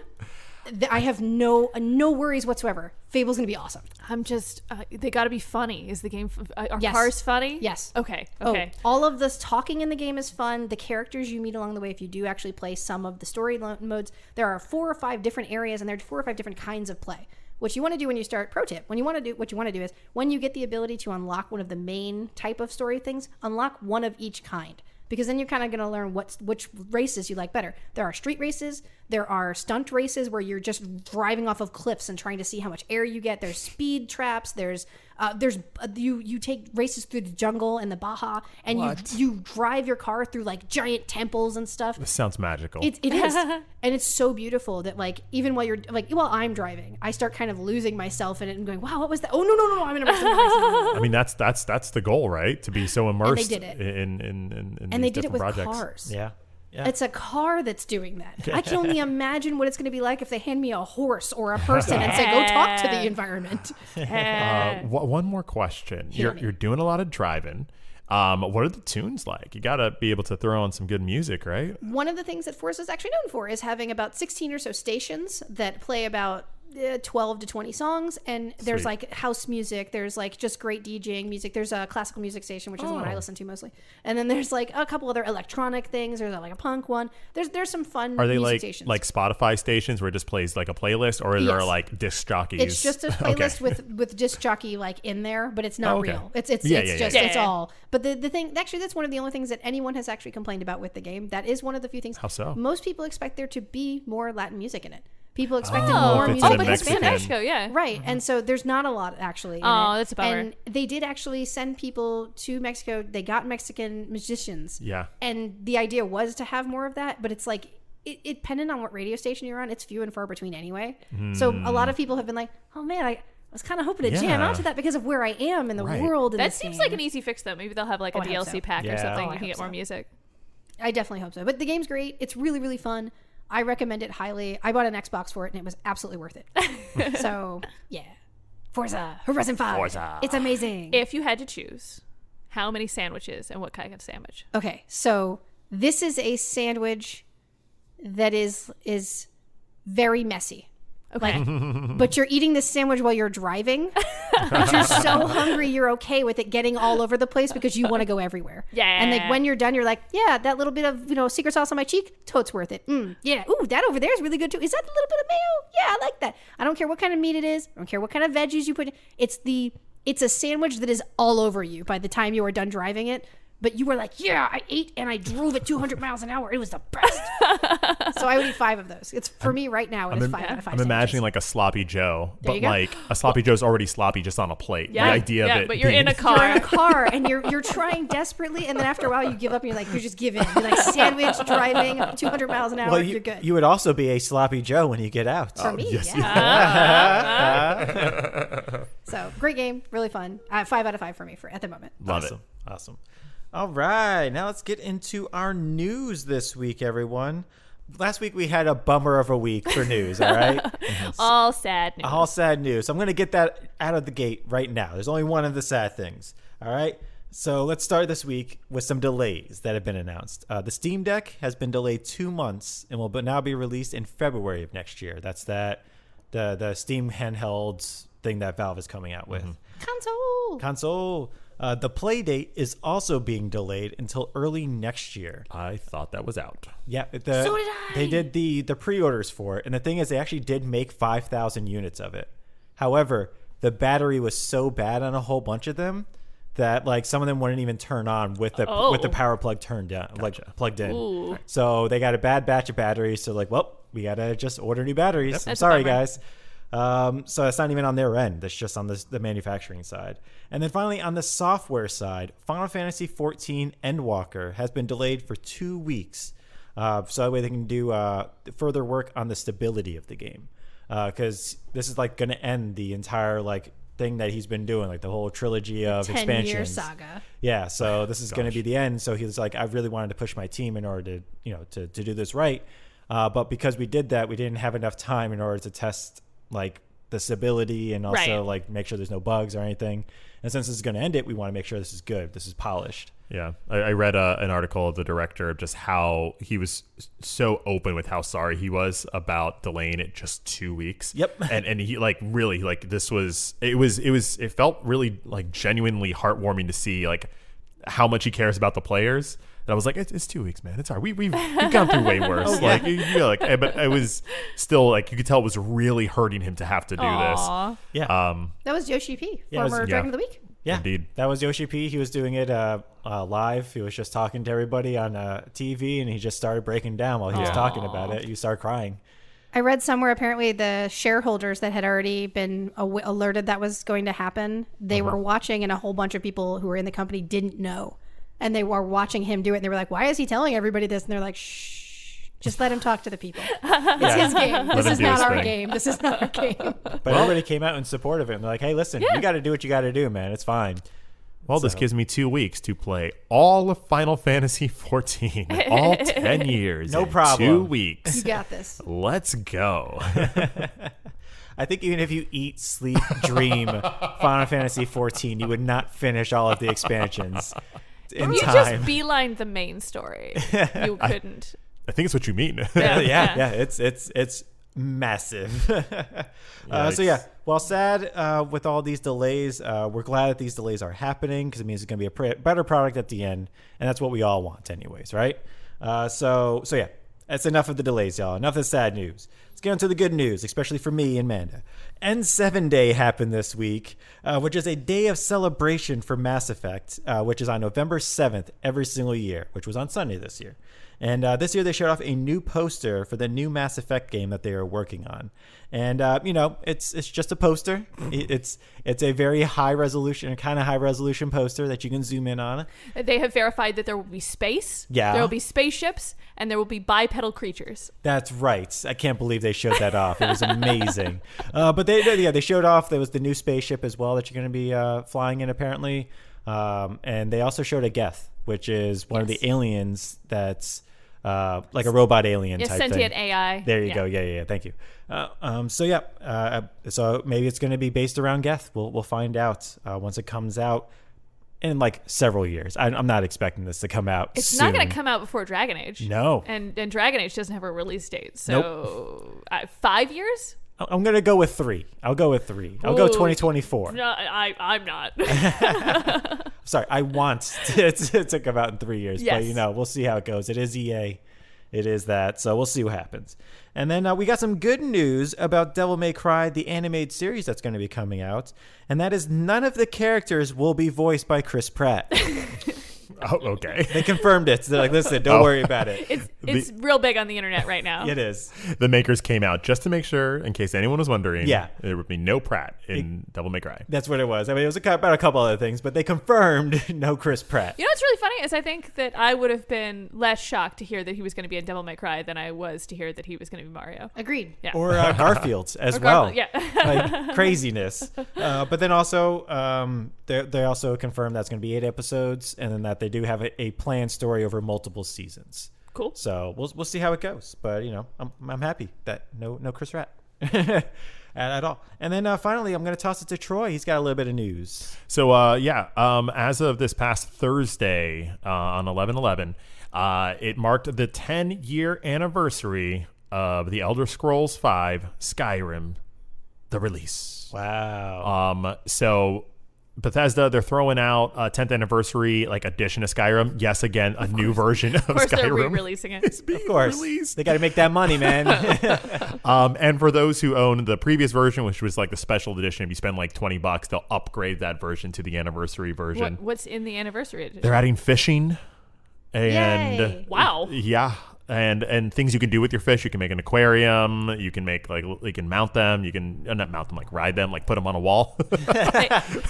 Speaker 5: I have no worries whatsoever. Fable's gonna be awesome.
Speaker 4: I'm just they got to be funny. Is the game are
Speaker 5: Yes.
Speaker 4: cars funny?
Speaker 5: Yes.
Speaker 4: Okay.
Speaker 5: Oh, all of this talking in the game is fun. The characters you meet along the way, if you do actually play some of the story modes, there are 4 or 5 different areas, and there are 4 or 5 different kinds of play. What you want to do when you start, pro tip, what you want to do is when you get the ability to unlock one of the main type of story things, unlock one of each kind. Because then you're kind of going to learn which races you like better. There are street races. There are stunt races where you're just driving off of cliffs and trying to see how much air you get. There's speed traps. You take races through the jungle and the Baja, and you drive your car through like giant temples and stuff.
Speaker 3: This sounds magical.
Speaker 5: It is, and it's so beautiful that like even while I'm driving, I start kind of losing myself in it and going, "Wow, what was that? Oh no, I'm in a race."
Speaker 3: I mean, that's the goal, right? To be so immersed
Speaker 5: and they did it.
Speaker 3: in
Speaker 5: and they did it with
Speaker 3: projects.
Speaker 5: cars.
Speaker 2: Yeah.
Speaker 5: It's a car that's doing that. I can only imagine what it's going to be like if they hand me a horse or a person and say, "Go talk to the environment."
Speaker 3: One more question. You're doing a lot of driving. What are the tunes like? You got to be able to throw on some good music, right?
Speaker 5: One of the things that Forza is actually known for is having about 16 or so stations that play about 12 to 20 songs, and there's
Speaker 3: Sweet.
Speaker 5: like house music, there's like just great DJing music, there's a classical music station, which is the one I listen to mostly, and then there's like a couple other electronic things, there's like a punk one, there's some fun
Speaker 3: Are they
Speaker 5: music
Speaker 3: like
Speaker 5: stations.
Speaker 3: like Spotify stations where it just plays like a playlist, or are there like disc jockeys?
Speaker 5: It's just a playlist with disc jockey like in there, but it's not real. It's
Speaker 3: Yeah.
Speaker 5: all. But the thing, actually, that's one of the only things that anyone has actually complained about with the game. That is one of the few things.
Speaker 3: How so?
Speaker 5: Most people expect there to be more Latin music in it. People expected
Speaker 3: Oh,
Speaker 5: more
Speaker 3: if it's
Speaker 5: music.
Speaker 3: in
Speaker 4: but it's
Speaker 3: Mexican.
Speaker 4: Mexico, yeah.
Speaker 5: Right, and so there's not a lot actually. In
Speaker 4: Oh,
Speaker 5: it.
Speaker 4: that's a bummer.
Speaker 5: And they did actually send people to Mexico. They got Mexican musicians.
Speaker 3: Yeah.
Speaker 5: And the idea was to have more of that, but it's like it depending on what radio station you're on, it's few and far between anyway. So a lot of people have been like, "Oh man, I was kind of hoping to jam
Speaker 3: Yeah.
Speaker 5: onto that because of where I am in the
Speaker 3: Right.
Speaker 5: world." In
Speaker 4: That
Speaker 5: this
Speaker 4: seems
Speaker 5: game.
Speaker 4: like an easy fix though. Maybe they'll have like a
Speaker 5: I hope
Speaker 4: DLC
Speaker 5: so.
Speaker 4: pack or
Speaker 2: Yeah.
Speaker 4: something.
Speaker 5: I
Speaker 4: You can
Speaker 5: hope
Speaker 4: get more
Speaker 5: so.
Speaker 4: music.
Speaker 5: I definitely hope so. But the game's great. It's really, really fun. I recommend it highly. I bought an Xbox for it, and it was absolutely worth it. So, yeah. Forza Horizon 5.
Speaker 3: Forza.
Speaker 5: It's amazing.
Speaker 4: If you had to choose, how many sandwiches and what kind of sandwich?
Speaker 5: Okay, so this is a sandwich that is very messy.
Speaker 4: Okay.
Speaker 5: But you're eating this sandwich while you're driving. But you're so hungry, you're okay with it getting all over the place because you want to go everywhere.
Speaker 4: Yeah.
Speaker 5: And like when you're done, you're like, yeah, that little bit of secret sauce on my cheek, totes worth it. Yeah. Ooh, that over there is really good too. Is that a little bit of mayo? Yeah, I like that. I don't care what kind of meat it is. I don't care what kind of veggies you put in. It's a sandwich that is all over you by the time you are done driving it. But you were like, yeah, I ate and I drove at 200 miles an hour. It was the best. So I would eat 5 of those. It's for me right now. It is 5 out of 5.
Speaker 3: I'm imagining like a sloppy Joe,
Speaker 5: There
Speaker 3: but
Speaker 5: you go.
Speaker 3: like a sloppy Joe's already sloppy just on a plate.
Speaker 4: Yeah.
Speaker 3: The idea
Speaker 4: Yeah,
Speaker 3: of it
Speaker 4: but you're in a
Speaker 3: being-
Speaker 5: You're in a
Speaker 4: car.
Speaker 5: car and you're trying desperately, and then after a while you give up and you're like, you just give in. You're like sandwich driving 200 miles an hour.
Speaker 2: Well,
Speaker 5: You're good.
Speaker 2: you would also be a sloppy Joe when you get out.
Speaker 5: For me,
Speaker 3: yes.
Speaker 5: yeah. So great game, really fun. 5 out of 5 for me at the moment.
Speaker 3: Love
Speaker 2: Awesome.
Speaker 3: it.
Speaker 2: Awesome. All right. Now let's get into our news this week, everyone. Last week we had a bummer of a week for news, all right?
Speaker 4: All sad news.
Speaker 2: All sad news. I'm going to get that out of the gate right now. There's only one of the sad things. All right. So let's start this week with some delays that have been announced. The Steam Deck has been delayed 2 months and will now be released in February of next year. That's the Steam handheld thing that Valve is coming out with. Console. The play date is also being delayed until early next year.
Speaker 3: I thought that was out.
Speaker 2: Yeah,
Speaker 5: So did I.
Speaker 2: They did the pre-orders for it, and the thing is, they actually did make 5,000 units of it. However, the battery was so bad on a whole bunch of them that like some of them wouldn't even turn on with the power plug turned down, like plugged in.
Speaker 4: Ooh.
Speaker 2: So they got a bad batch of batteries. So like, well, we gotta just order new batteries. I'm
Speaker 4: That's
Speaker 2: sorry,
Speaker 4: a bummer.
Speaker 2: guys. So it's not even on their end. That's just on the manufacturing side. And then finally, on the software side, Final Fantasy XIV Endwalker has been delayed for 2 weeks. So that way they can do further work on the stability of the game. Because this is like going to end the entire like thing that he's been doing, like the whole trilogy of
Speaker 5: 10-year
Speaker 2: expansions.
Speaker 5: saga.
Speaker 2: Yeah, so this is going to be the end. So he was like, I really wanted to push my team in order to do this right. But because we did that, we didn't have enough time in order to test like the stability and also
Speaker 4: Right.
Speaker 2: like make sure there's no bugs or anything. And since this is going to end it, we want to make sure this is good. This is polished.
Speaker 3: Yeah, I read an article of the director of just how he was so open with how sorry he was about delaying it just 2 weeks.
Speaker 2: Yep.
Speaker 3: and he like really like this was it felt really like genuinely heartwarming to see like how much he cares about the players. And I was like, it's 2 weeks, man. It's all right. We've gone through way worse. Like, but it was still like you could tell it was really hurting him to have to do
Speaker 4: Aw.
Speaker 2: Yeah.
Speaker 5: That was Yoshi P,
Speaker 2: Yeah, it was-
Speaker 5: former
Speaker 3: yeah.
Speaker 5: Dragon of the Week.
Speaker 2: Yeah,
Speaker 3: Indeed.
Speaker 2: That was Yoshi P. He was doing it live. He was just talking to everybody on TV, and he just started breaking down while he was talking about it. You start crying.
Speaker 5: I read somewhere apparently the shareholders that had already been alerted that was going to happen, they were watching, and a whole bunch of people who were in the company didn't know. And they were watching him do it, and they were like, why is he telling everybody this? And they're like, shh, just let him talk to the people. It's his game. This
Speaker 3: him
Speaker 5: is
Speaker 3: do
Speaker 5: not
Speaker 3: his
Speaker 5: our
Speaker 3: thing.
Speaker 5: game. This is not our game.
Speaker 2: But everybody came out in support of it. And they're like, hey, listen, you got to do what you got to do, man. It's fine.
Speaker 3: Well, this gives me 2 weeks to play all of Final Fantasy XIV, all 10 years.
Speaker 2: No
Speaker 3: in
Speaker 2: problem.
Speaker 3: 2 weeks.
Speaker 5: You got this.
Speaker 3: Let's go.
Speaker 2: I think even if you eat, sleep, dream Final Fantasy 14, you would not finish all of the expansions in
Speaker 4: You
Speaker 2: time.
Speaker 4: just beeline the main story. You couldn't.
Speaker 3: I think it's what you mean.
Speaker 2: yeah, it's massive. So yeah, while sad with all these delays, we're glad that these delays are happening because it means it's going to be a better product at the end, and that's what we all want, anyways, right? So yeah, that's enough of the delays, y'all. Enough of the sad news. Let's get on to the good news, especially for me and Manda. N7 Day happened this week, which is a day of celebration for Mass Effect, which is on November 7th every single year, which was on Sunday this year. And this year they showed off a new poster for the new Mass Effect game that they are working on. And, it's just a poster. It's a very high resolution poster that you can zoom in on.
Speaker 4: They have verified that there will be space.
Speaker 2: Yeah.
Speaker 4: There will be spaceships, and there will be bipedal creatures.
Speaker 2: That's right. I can't believe they showed that off. It was amazing. But they showed off there was the new spaceship as well that you're going to be flying in apparently. And they also showed a Geth, which is one of the aliens that's like a robot alien type
Speaker 4: sentient
Speaker 2: thing.
Speaker 4: AI.
Speaker 2: There you go. Yeah. Thank you. So maybe it's going to be based around Geth. We'll find out once it comes out in like several years. I'm not expecting this to come out
Speaker 4: It's
Speaker 2: soon.
Speaker 4: not going to come out before Dragon Age.
Speaker 2: No.
Speaker 4: And Dragon Age doesn't have a release date. So 5 years?
Speaker 2: I'm going to go with 3. I'll go with 3. I'll go
Speaker 4: Ooh.
Speaker 2: 2024.
Speaker 4: No, I'm not.
Speaker 2: Sorry, I want to come out in 3 years,
Speaker 4: Yes.
Speaker 2: but we'll see how it goes. It is EA. It is that. So we'll see what happens. And then we got some good news about Devil May Cry, the animated series that's going to be coming out. And that is none of the characters will be voiced by Chris Pratt.
Speaker 3: Oh, okay.
Speaker 2: They confirmed it. So they're like, listen, don't worry about it.
Speaker 4: It's real big on the internet right now.
Speaker 2: It is.
Speaker 3: The makers came out just to make sure, in case anyone was wondering,
Speaker 2: Yeah.
Speaker 3: there would be no Pratt in Devil May Cry.
Speaker 2: That's what it was. I mean, it was about a couple other things, but they confirmed no Chris Pratt.
Speaker 4: You know what's really funny is I think that I would have been less shocked to hear that he was going to be in Devil May Cry than I was to hear that he was going to be Mario.
Speaker 5: Agreed.
Speaker 4: Yeah.
Speaker 2: Or Garfield as
Speaker 4: Or
Speaker 2: well.
Speaker 4: Garfield, yeah.
Speaker 2: Like craziness. But then also, they also confirmed that's going to be 8 episodes, and then that they do have a planned story over multiple seasons.
Speaker 4: Cool.
Speaker 2: So we'll see how it goes. But I'm happy that no Chris Pratt. at all. And then finally, I'm going to toss it to Troy. He's got a little bit of news.
Speaker 3: So, as of this past Thursday on 11/11, it marked the 10-year anniversary of the Elder Scrolls V Skyrim, the release.
Speaker 2: Wow.
Speaker 3: So Bethesda, they're throwing out a 10th anniversary edition of Skyrim. Yes, again, a new version of Skyrim.
Speaker 4: Of course, they're re-releasing it.
Speaker 3: It's being
Speaker 2: Of course.
Speaker 3: released.
Speaker 2: They got to make that money, man.
Speaker 3: And for those who own the previous version, which was the special edition, if you spend $20, they'll upgrade that version to the anniversary version.
Speaker 4: What's in the anniversary edition?
Speaker 3: They're adding fishing. And
Speaker 5: Yay.
Speaker 4: Wow.
Speaker 3: Yeah. And things you can do with your fish. You can make an aquarium. You can make you can mount them. You can not mount them, ride them, put them on a wall.
Speaker 5: I would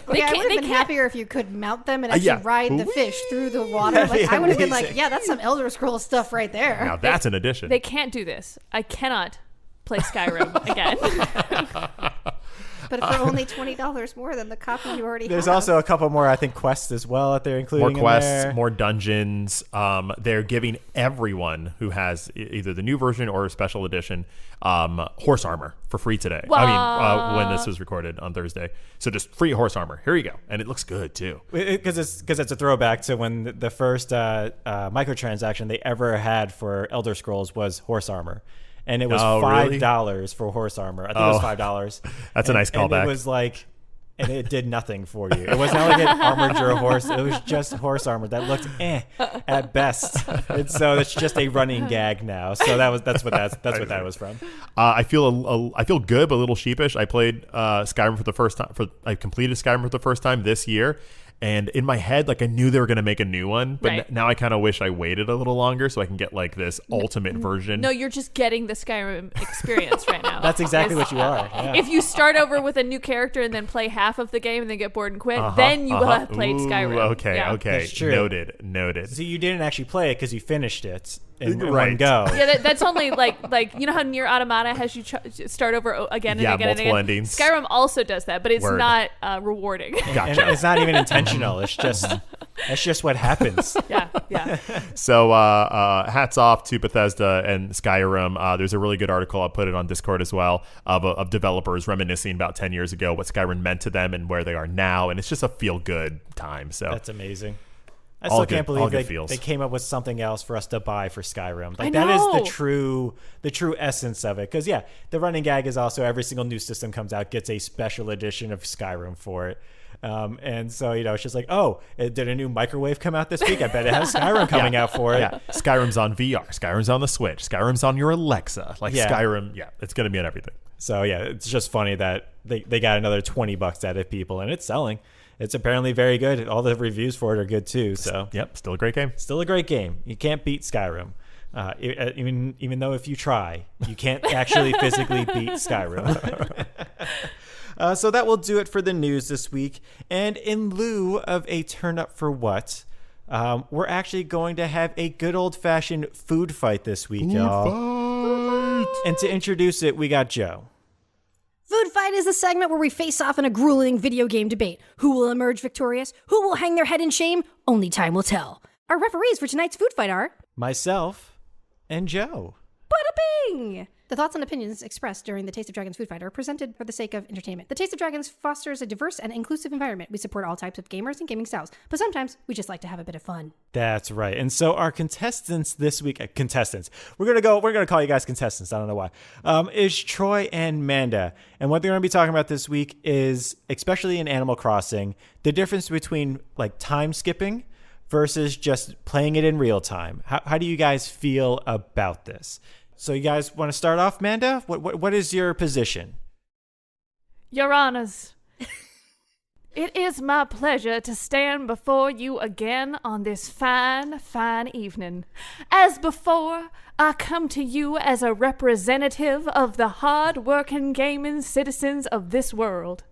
Speaker 5: have been happier if you could mount them and actually ride the fish through the water. I would have been yeah, that's some Elder Scrolls stuff right there.
Speaker 3: Now that's an addition.
Speaker 4: They can't do this. I cannot play Skyrim again.
Speaker 5: But for only $20 more than the copy you already have.
Speaker 2: There's also a couple more, I think, quests as well that they're including
Speaker 3: More quests,
Speaker 2: in there.
Speaker 3: more dungeons. They're giving everyone who has either the new version or a special edition horse armor for free today. I mean, when this was recorded on Thursday. So just free horse armor. Here you go. And it looks good, too.
Speaker 2: Because it's a throwback to when the first microtransaction they ever had for Elder Scrolls was horse armor. And it was $5 for horse armor. I think it was $5.
Speaker 3: That's a nice callback.
Speaker 2: And it was and it did nothing for you. It wasn't like it armored your horse. It was just horse armor that looked at best. And so it's just a running gag now. So that's what that was from.
Speaker 3: I feel good, but a little sheepish. I played Skyrim for the first time. I completed Skyrim for the first time this year. And in my head, I knew they were going to make a new one, but now I kind of wish I waited a little longer so I can get this ultimate version.
Speaker 4: No, you're just getting the Skyrim experience right now.
Speaker 2: That's exactly what you are. Yeah.
Speaker 4: If you start over with a new character and then play half of the game and then get bored and quit, then you will have played Skyrim.
Speaker 3: Okay, okay.
Speaker 2: That's true.
Speaker 3: Noted.
Speaker 2: So you didn't actually play it because you finished it in one go.
Speaker 4: Yeah, that's only you know how Nier Automata has you start over again and again and again?
Speaker 3: Endings.
Speaker 4: Skyrim also does that, but it's not rewarding.
Speaker 3: Gotcha.
Speaker 2: And it's not even intentional. It's just that's just what happens.
Speaker 4: Yeah.
Speaker 3: So hats off to Bethesda and Skyrim. There's a really good article, I'll put it on Discord as well, of developers reminiscing about 10 years ago what Skyrim meant to them and where they are now, and it's just a feel-good time. So
Speaker 2: that's amazing. I still can't believe they came up with something else for us to buy for Skyrim. That is the true essence of it. Because the running gag is also every single new system comes out gets a special edition of Skyrim for it. And so it's just did a new microwave come out this week? I bet it has Skyrim coming out for it.
Speaker 3: Yeah, Skyrim's on VR. Skyrim's on the Switch. Skyrim's on your Alexa. Skyrim, it's going to be on everything.
Speaker 2: So it's just funny that they got another $20 out of people, and it's selling. It's apparently very good. All the reviews for it are good too. So
Speaker 3: still a great game.
Speaker 2: Still a great game. You can't beat Skyrim. Even though if you try, you can't actually physically beat Skyrim. So that will do it for the news this week. And in lieu of a turn up for what, we're actually going to have a good old fashioned food fight this week, y'all. And to introduce it, we got Joe.
Speaker 5: Food Fight is the segment where we face off in a grueling video game debate. Who will emerge victorious? Who will hang their head in shame? Only time will tell. Our referees for tonight's Food Fight are...
Speaker 2: myself and Joe.
Speaker 5: Bada bing! The thoughts and opinions expressed during the Taste of Dragons Food Fight are presented for the sake of entertainment. The Taste of Dragons fosters a diverse and inclusive environment. We support all types of gamers and gaming styles, but sometimes we just like to have a bit of fun.
Speaker 2: That's right. And so our contestants this week, we're gonna call you guys contestants. I don't know why. Is Troy and Manda, and what they're gonna be talking about this week is, especially in Animal Crossing, the difference between time skipping versus just playing it in real time. How do you guys feel about this? So you guys want to start off, Manda? What is your position?
Speaker 4: Your Honors, it is my pleasure to stand before you again on this fine, fine evening. As before, I come to you as a representative of the hard-working gaming citizens of this world.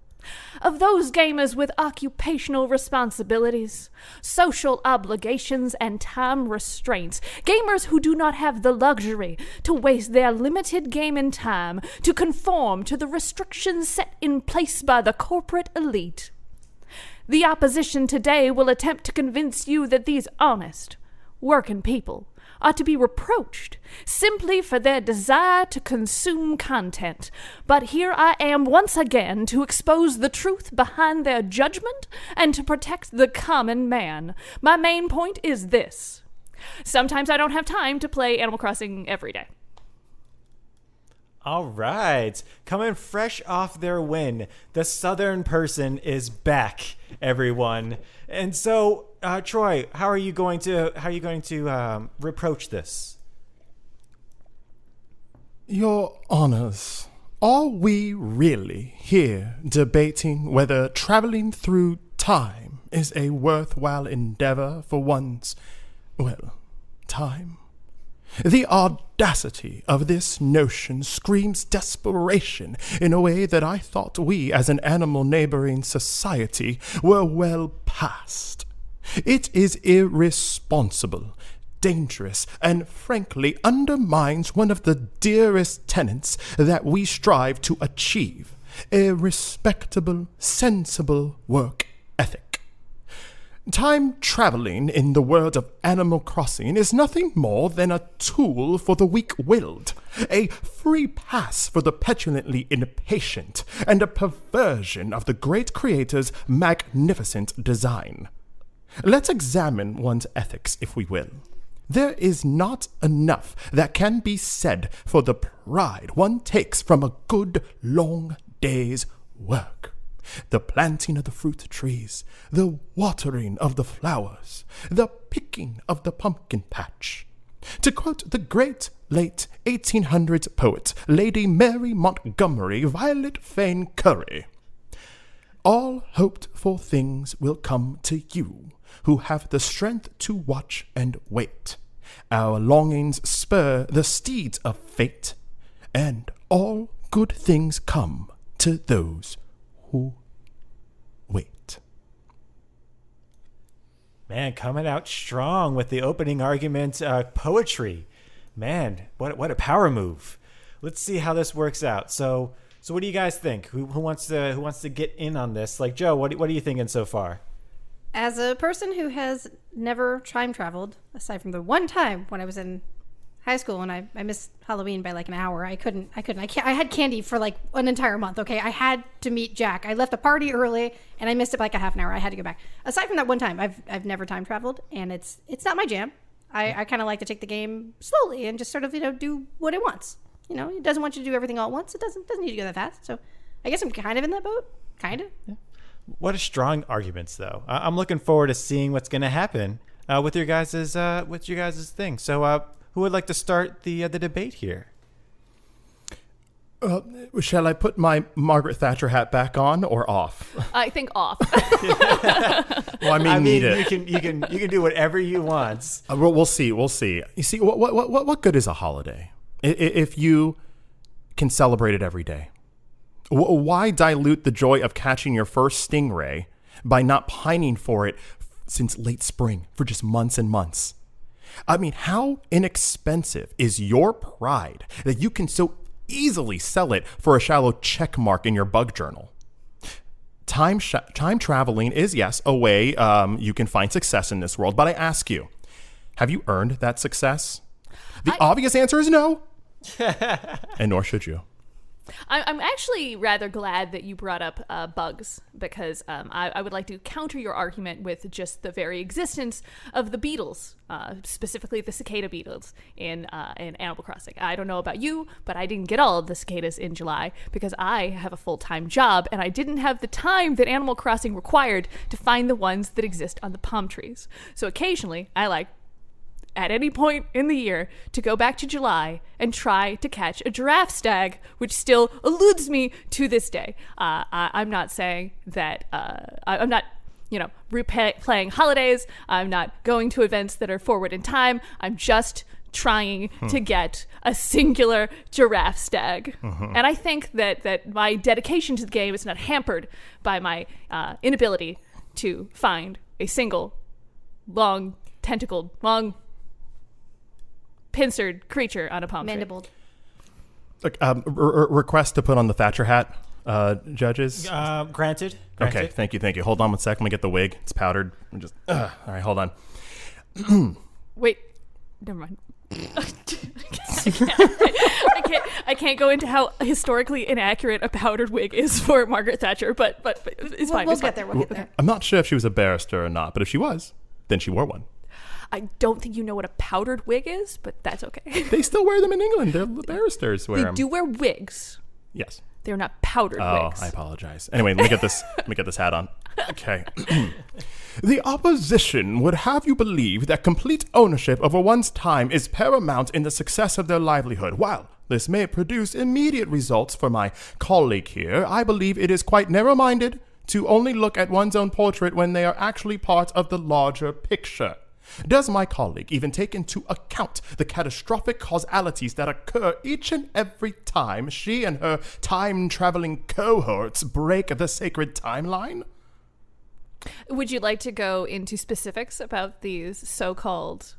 Speaker 4: Of those gamers with occupational responsibilities, social obligations, and time restraints. Gamers who do not have the luxury to waste their limited gaming time to conform to the restrictions set in place by the corporate elite. The opposition today will attempt to convince you that these honest, working people are to be reproached simply for their desire to consume content. But here I am once again to expose the truth behind their judgment and to protect the common man. My main point is this. Sometimes I don't have time to play Animal Crossing every day.
Speaker 2: All right. Coming fresh off their win, the Southern person is back, everyone. And so, Troy, how are you going to reproach this?
Speaker 3: Your Honors, are we really here debating whether traveling through time is a worthwhile endeavor for one's, time? The audacity of this notion screams desperation in a way that I thought we, as an animal neighboring society, were well past. It is irresponsible, dangerous, and frankly undermines one of the dearest tenets that we strive to achieve, a respectable, sensible work ethic. Time traveling in the world of Animal Crossing is nothing more than a tool for the weak-willed, a free pass for the petulantly impatient, and a perversion of the great creator's magnificent design. Let's examine one's ethics, if we will. There is not enough that can be said for the pride one takes from a good long day's work. The planting of the fruit trees, the watering of the flowers, the picking of the pumpkin patch. To quote the great late 1800s poet, Lady Mary Montgomery Violet Fane Curry, all hoped for things will come to you who have the strength to watch and wait. Our longings spur the steeds of fate, and all good things come to those who wait.
Speaker 2: Man, coming out strong with the opening argument poetry. Man, what a power move. Let's see how this works out. So what do you guys think? Who wants to get in on this? Like, Joe, what are you thinking so far?
Speaker 5: As a person who has never time traveled, aside from the one time when I was in high school and I missed Halloween by like an hour. I had candy for like an entire month. Okay. I had to meet Jack. I left a party early and I missed it by like a half an hour. I had to go back. Aside from that one time, I've never time traveled, and it's not my jam. I kind of like to take the game slowly and just sort of, do what it wants. It doesn't want you to do everything all at once. It doesn't need to go that fast. So I guess I'm kind of in that boat. Kind of. Yeah.
Speaker 2: What a strong arguments, though. I'm looking forward to seeing what's going to happen with your guys' thing. So, who would like to start the debate here?
Speaker 3: Shall I put my Margaret Thatcher hat back on or off?
Speaker 4: I think off.
Speaker 3: Well, I mean, need it.
Speaker 2: You can do whatever you want.
Speaker 3: We'll see. You see, what good is a holiday if you can celebrate it every day? Why dilute the joy of catching your first stingray by not pining for it since late spring for just months and months? I mean, how inexpensive is your pride that you can so easily sell it for a shallow check mark in your bug journal? Time traveling is, yes, a way you can find success in this world. But I ask you, have you earned that success? The obvious answer is no. And nor should you.
Speaker 4: I'm actually rather glad that you brought up bugs, because I would like to counter your argument with just the very existence of the beetles, specifically the cicada beetles in Animal Crossing. I don't know about you, but I didn't get all of the cicadas in July because I have a full-time job and I didn't have the time that Animal Crossing required to find the ones that exist on the palm trees. So occasionally I like, at any point in the year, to go back to July and try to catch a giraffe stag, which still eludes me to this day. I'm not saying that I'm not, replaying holidays. I'm not going to events that are forward in time. I'm just trying to get a singular giraffe stag. And I think that my dedication to the game is not hampered by my inability to find a single long-tentacled, pincered creature on a palm tree.
Speaker 5: Mandibuled.
Speaker 3: Look, request to put on the Thatcher hat, judges.
Speaker 2: Granted.
Speaker 3: Okay, thank you. Hold on 1 second. Let me get the wig. It's powdered. All right, hold on.
Speaker 4: Wait, never mind. I can't go into how historically inaccurate a powdered wig is for Margaret Thatcher, but it's fine.
Speaker 5: We'll get there. We'll get there.
Speaker 3: I'm not sure if she was a barrister or not, but if she was, then she wore one.
Speaker 4: I don't think you know what a powdered wig is, but that's okay.
Speaker 3: They still wear them in England. The barristers wear them.
Speaker 4: They do wear wigs.
Speaker 3: Yes.
Speaker 4: They're not powdered wigs.
Speaker 3: Oh, I apologize. Anyway, let me get this hat on. Okay. The opposition would have you believe that complete ownership over one's time is paramount in the success of their livelihood. While this may produce immediate results for my colleague here, I believe it is quite narrow-minded to only look at one's own portrait when they are actually part of the larger picture. Does my colleague even take into account the catastrophic causalities that occur each and every time she and her time-traveling cohorts break the sacred timeline?
Speaker 4: Would you like to go into specifics about these so-called...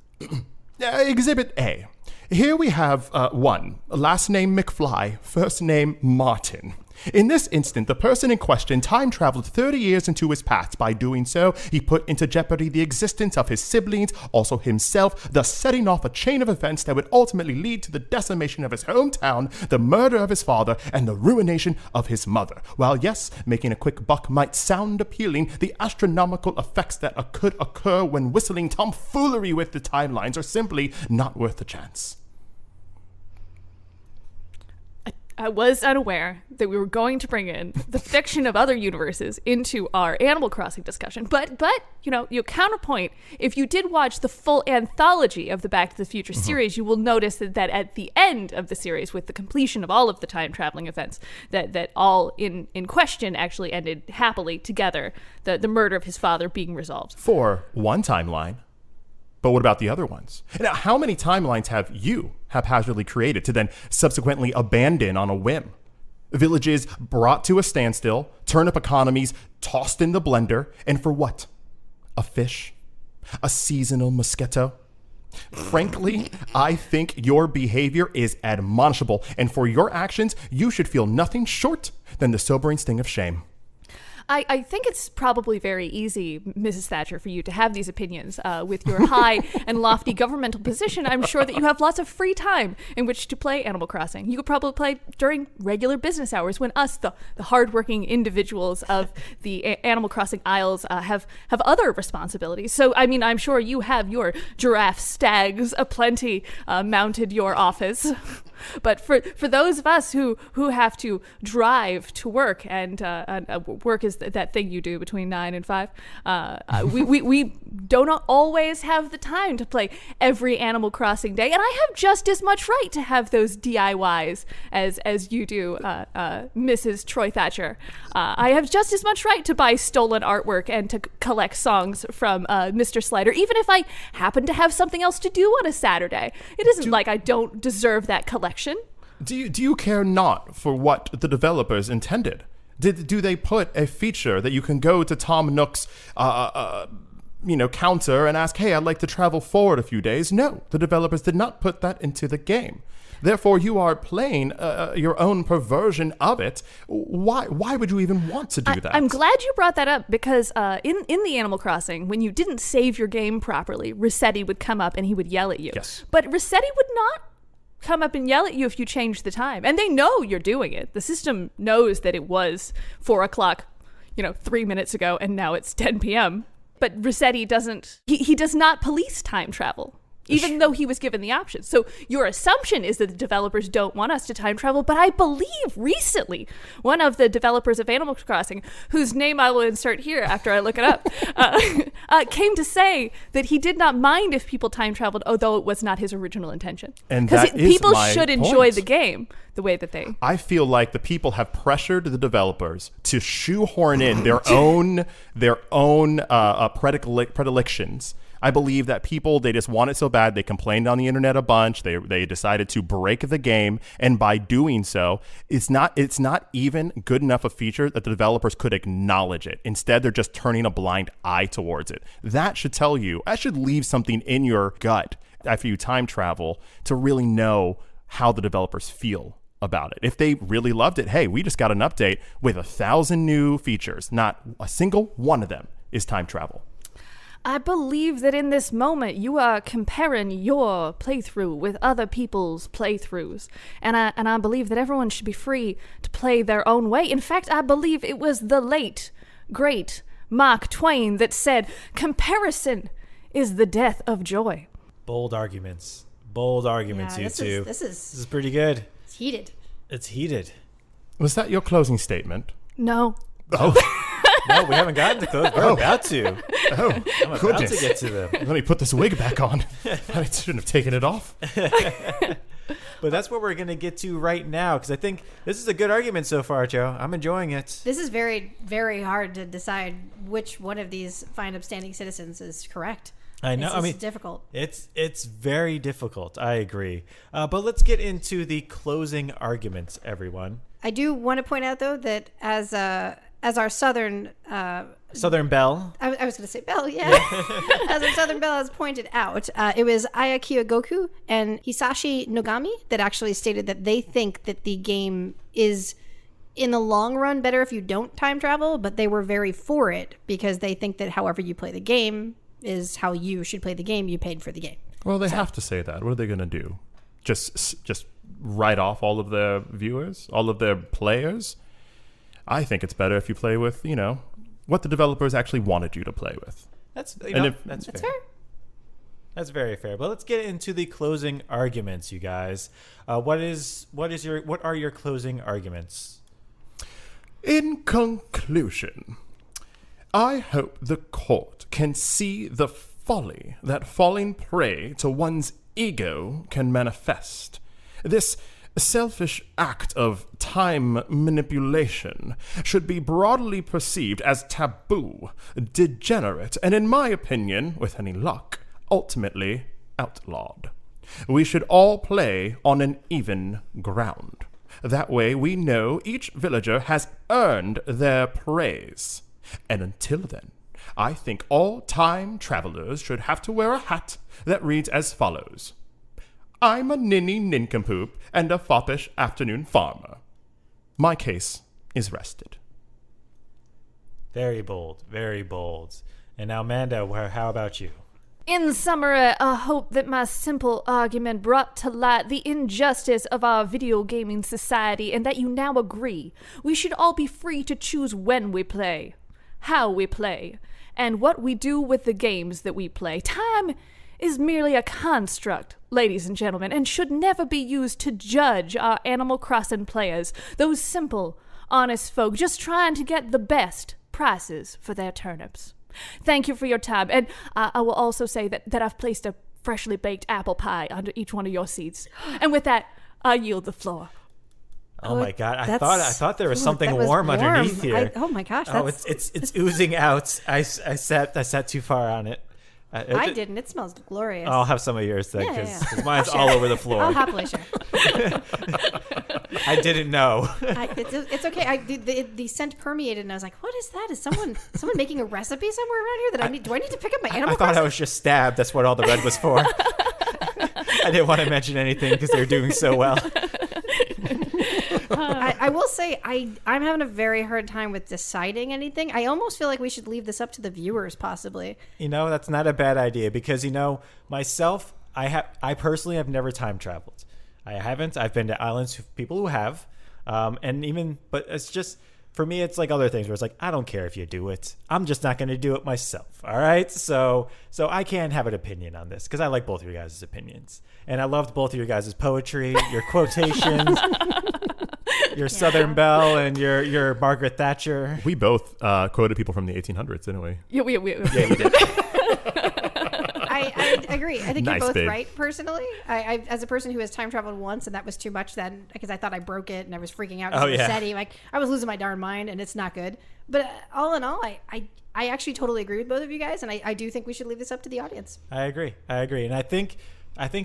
Speaker 3: Exhibit A. Here we have one, last name McFly, first name Martin. In this instant, the person in question time-traveled 30 years into his past. By doing so, he put into jeopardy the existence of his siblings, also himself, thus setting off a chain of events that would ultimately lead to the decimation of his hometown, the murder of his father, and the ruination of his mother. While yes, making a quick buck might sound appealing, the astronomical effects that could occur when whistling tomfoolery with the timelines are simply not worth the chance.
Speaker 4: I was unaware that we were going to bring in the fiction of other universes into our Animal Crossing discussion. But you counterpoint, if you did watch the full anthology of the Back to the Future series, you will notice that at the end of the series, with the completion of all of the time-traveling events, that all in question actually ended happily together, the murder of his father being resolved.
Speaker 3: For one timeline. But what about the other ones? Now, how many timelines have you haphazardly created to then subsequently abandon on a whim? Villages brought to a standstill, turnip economies tossed in the blender, and for what? A fish? A seasonal mosquito? Frankly, I think your behavior is admonishable, and for your actions, you should feel nothing short than the sobering sting of shame.
Speaker 4: I think it's probably very easy, Mrs. Thatcher, for you to have these opinions. With your high and lofty governmental position, I'm sure that you have lots of free time in which to play Animal Crossing. You could probably play during regular business hours when us, the hardworking individuals of the Animal Crossing Isles, have other responsibilities. So, I mean, I'm sure you have your giraffe stags aplenty mounted your office. But for those of us who have to drive to work, and work is that thing you do between 9 and 5, we don't always have the time to play every Animal Crossing day, and I have just as much right to have those DIYs as you do, Mrs. Troy Thatcher. I have just as much right to buy stolen artwork and to collect songs from Mr. Slider, even if I happen to have something else to do on a Saturday. It isn't like I don't deserve that collection.
Speaker 3: Do you care not for what the developers intended? Do they put a feature that you can go to Tom Nook's counter and ask, hey, I'd like to travel forward a few days? No, the developers did not put that into the game. Therefore, you are playing your own perversion of it. Why would you even want to do that?
Speaker 4: I'm glad you brought that up, because in the Animal Crossing, when you didn't save your game properly, Rossetti would come up and he would yell at you.
Speaker 3: Yes.
Speaker 4: But Rossetti would not come up and yell at you if you change the time. And they know you're doing it. The system knows that it was 4 o'clock, 3 minutes ago, and now it's 10 p.m. But Rossetti doesn't, he does not police time travel, even though he was given the option. So your assumption is that the developers don't want us to time travel, but I believe recently one of the developers of Animal Crossing, whose name I will insert here after I look it up, came to say that he did not mind if people time traveled, although it was not his original intention.
Speaker 3: And that is
Speaker 4: people
Speaker 3: my
Speaker 4: should
Speaker 3: point.
Speaker 4: enjoy the game the way that they...
Speaker 3: I feel like the people have pressured the developers to shoehorn in their own predilections. I believe that people, they just want it so bad, they complained on the internet a bunch, they decided to break the game, and by doing so, it's not even good enough a feature that the developers could acknowledge it. Instead, they're just turning a blind eye towards it. That should leave something in your gut after you time travel to really know how the developers feel about it. If they really loved it, hey, we just got an update with 1,000 new features. Not a single one of them is time travel.
Speaker 4: I believe that in this moment you are comparing your playthrough with other people's playthroughs. And I believe that everyone should be free to play their own way. In fact, I believe it was the late, great Mark Twain that said, comparison is the death of joy.
Speaker 2: Bold arguments. Bold arguments, you two.
Speaker 5: This is
Speaker 2: pretty good.
Speaker 5: it's heated.
Speaker 2: It's heated.
Speaker 3: Was that your closing statement?
Speaker 4: No.
Speaker 3: Oh,
Speaker 2: No, we haven't gotten to those. We're about to.
Speaker 3: oh,
Speaker 2: I'm about
Speaker 3: goodness.
Speaker 2: to get to them.
Speaker 3: Let me put this wig back on. I shouldn't have taken it off.
Speaker 2: But that's what we're going to get to right now, because I think this is a good argument so far, Joe. I'm enjoying it.
Speaker 5: This is very, very hard to decide which one of these fine upstanding citizens is correct.
Speaker 2: I know.
Speaker 5: It's difficult.
Speaker 2: It's very difficult. I agree. But let's get into the closing arguments, everyone.
Speaker 5: I do want to point out, though, that as our Southern
Speaker 2: Belle.
Speaker 5: I was going to say Bell, yeah. As our Southern Belle has pointed out, it was Aya Kiyogoku and Hisashi Nogami that actually stated that they think that the game is, in the long run, better if you don't time travel, but they were very for it because they think that however you play the game is how you should play the game. You paid for the game.
Speaker 3: Well, they have to say that. What are they going to do? Just write off all of their viewers, all of their players? I think it's better if you play with, what the developers actually wanted you to play with.
Speaker 2: That's
Speaker 5: That's fair.
Speaker 2: That's very fair. But let's get into the closing arguments, you guys. What are your closing arguments?
Speaker 3: In conclusion, I hope the court can see the folly that falling prey to one's ego can manifest. This selfish act of time manipulation should be broadly perceived as taboo, degenerate, and in my opinion, with any luck, ultimately outlawed. We should all play on an even ground. That way we know each villager has earned their praise. And until then, I think all time travelers should have to wear a hat that reads as follows. I'm a ninny nincompoop and a foppish afternoon farmer. My case is rested.
Speaker 2: Very bold, very bold. And now, Amanda, how about you?
Speaker 4: In summary, I hope that my simple argument brought to light the injustice of our video gaming society and that you now agree we should all be free to choose when we play, how we play, and what we do with the games that we play. Time is merely a construct, ladies and gentlemen, and should never be used to judge our Animal Crossing players, those simple, honest folk just trying to get the best prices for their turnips. Thank you for your time, and I will also say that I've placed a freshly baked apple pie under each one of your seats. And with that, I yield the floor.
Speaker 2: Oh my God! I thought there was something warm underneath here.
Speaker 5: Oh my gosh!
Speaker 2: It's oozing out. I sat too far on it.
Speaker 5: I didn't. It smells glorious.
Speaker 2: I'll have some of yours then,
Speaker 5: Yeah.
Speaker 2: because mine's all over the floor.
Speaker 5: I'll happily share.
Speaker 2: I didn't know.
Speaker 5: It's okay. The scent permeated, and I was like, "What is that? Is someone making a recipe somewhere around here that I need? Do I need to pick up my Animal
Speaker 2: I thought
Speaker 5: Crossing?"
Speaker 2: I was just stabbed. That's what all the red was for. I didn't want to mention anything because they're doing so well.
Speaker 5: I will say I'm having a very hard time with deciding anything. I almost feel like we should leave this up to the viewers, possibly.
Speaker 2: That's not a bad idea because myself, I personally have never time traveled. I haven't. I've been to islands of people who have, but it's just for me. It's like other things where it's like I don't care if you do it. I'm just not going to do it myself. All right, so I can't have an opinion on this because I like both of your guys' opinions, and I loved both of your guys' poetry, your quotations. Your Southern Belle and your Margaret Thatcher.
Speaker 3: We both quoted people from the 1800s, didn't we?
Speaker 4: Yeah, we
Speaker 2: Yeah, you did.
Speaker 5: I agree. I think
Speaker 3: Nice,
Speaker 5: you're both
Speaker 3: babe.
Speaker 5: right, personally. I as a person who has time traveled once, and that was too much then because I thought I broke it and I was freaking out.
Speaker 2: Oh, yeah.
Speaker 5: SETI. Like, I was losing my darn mind, and it's not good. But all in all, I actually totally agree with both of you guys, and I do think we should leave this up to the audience.
Speaker 2: I agree. And I think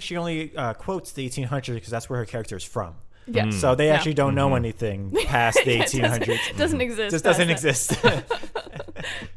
Speaker 2: she only quotes the 1800s because that's where her character is from.
Speaker 4: Yeah.
Speaker 2: So they actually don't know anything past the 1800s.
Speaker 4: Doesn't exist.
Speaker 2: Just doesn't exist.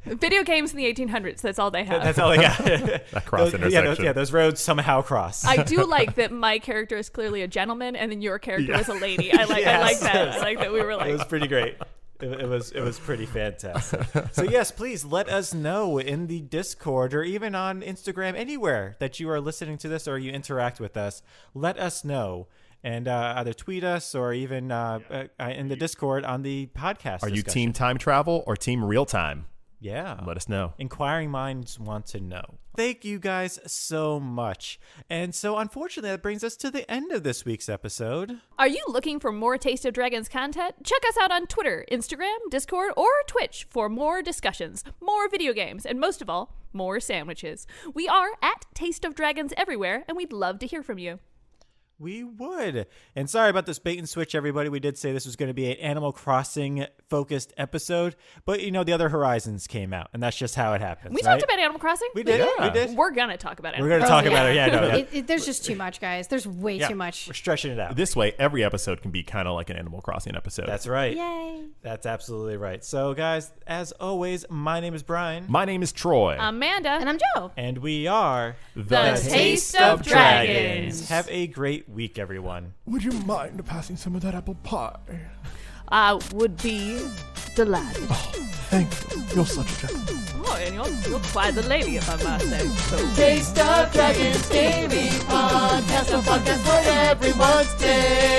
Speaker 4: Video games in the 1800s. That's all they have.
Speaker 2: That's all they got.
Speaker 3: That cross intersection.
Speaker 2: Those roads somehow cross.
Speaker 4: I do like that my character is clearly a gentleman and then your character is a lady. I like that. I like that we were
Speaker 2: It
Speaker 4: like
Speaker 2: was pretty great. It was pretty fantastic. So yes, please let us know in the Discord or even on Instagram, anywhere that you are listening to this or you interact with us. Let us know. And either tweet us or even in the Discord on the podcast.
Speaker 3: Are you
Speaker 2: discussion.
Speaker 3: team time travel or team real time?
Speaker 2: Yeah.
Speaker 3: Let us know.
Speaker 2: Inquiring minds want to know. Thank you guys so much. And so unfortunately, that brings us to the end of this week's episode.
Speaker 4: Are you looking for more Taste of Dragons content? Check us out on Twitter, Instagram, Discord, or Twitch for more discussions, more video games, and most of all, more sandwiches. We are at Taste of Dragons everywhere, and we'd love to hear from you.
Speaker 2: We would. And sorry about this bait and switch, everybody. We did say this was going to be an Animal Crossing focused episode, but the other Horizons came out, and that's just how it happens.
Speaker 4: We talked about Animal Crossing.
Speaker 2: We did.
Speaker 3: Yeah.
Speaker 2: We did.
Speaker 4: We're gonna talk about it.
Speaker 2: We're going to talk about it. Yeah, no.
Speaker 5: There's just too much, guys. There's way
Speaker 2: Yeah,
Speaker 5: too much.
Speaker 2: We're stretching it out.
Speaker 3: This way, every episode can be kind of like an Animal Crossing episode.
Speaker 2: That's right.
Speaker 5: Yay.
Speaker 2: That's absolutely right. So, guys, as always, my name is Brian.
Speaker 3: My name is Troy.
Speaker 4: Amanda.
Speaker 5: And I'm Joe.
Speaker 2: And we are
Speaker 4: The Taste of Dragons.
Speaker 2: Have a great week, everyone.
Speaker 3: Would you mind passing some of that apple pie?
Speaker 4: I would be delighted.
Speaker 3: Thank you. You're such a gentleman.
Speaker 4: Oh, and you're quite the lady, if I must say so.
Speaker 1: Taste of Dragons Gaming Podcast, a podcast for everyone's taste.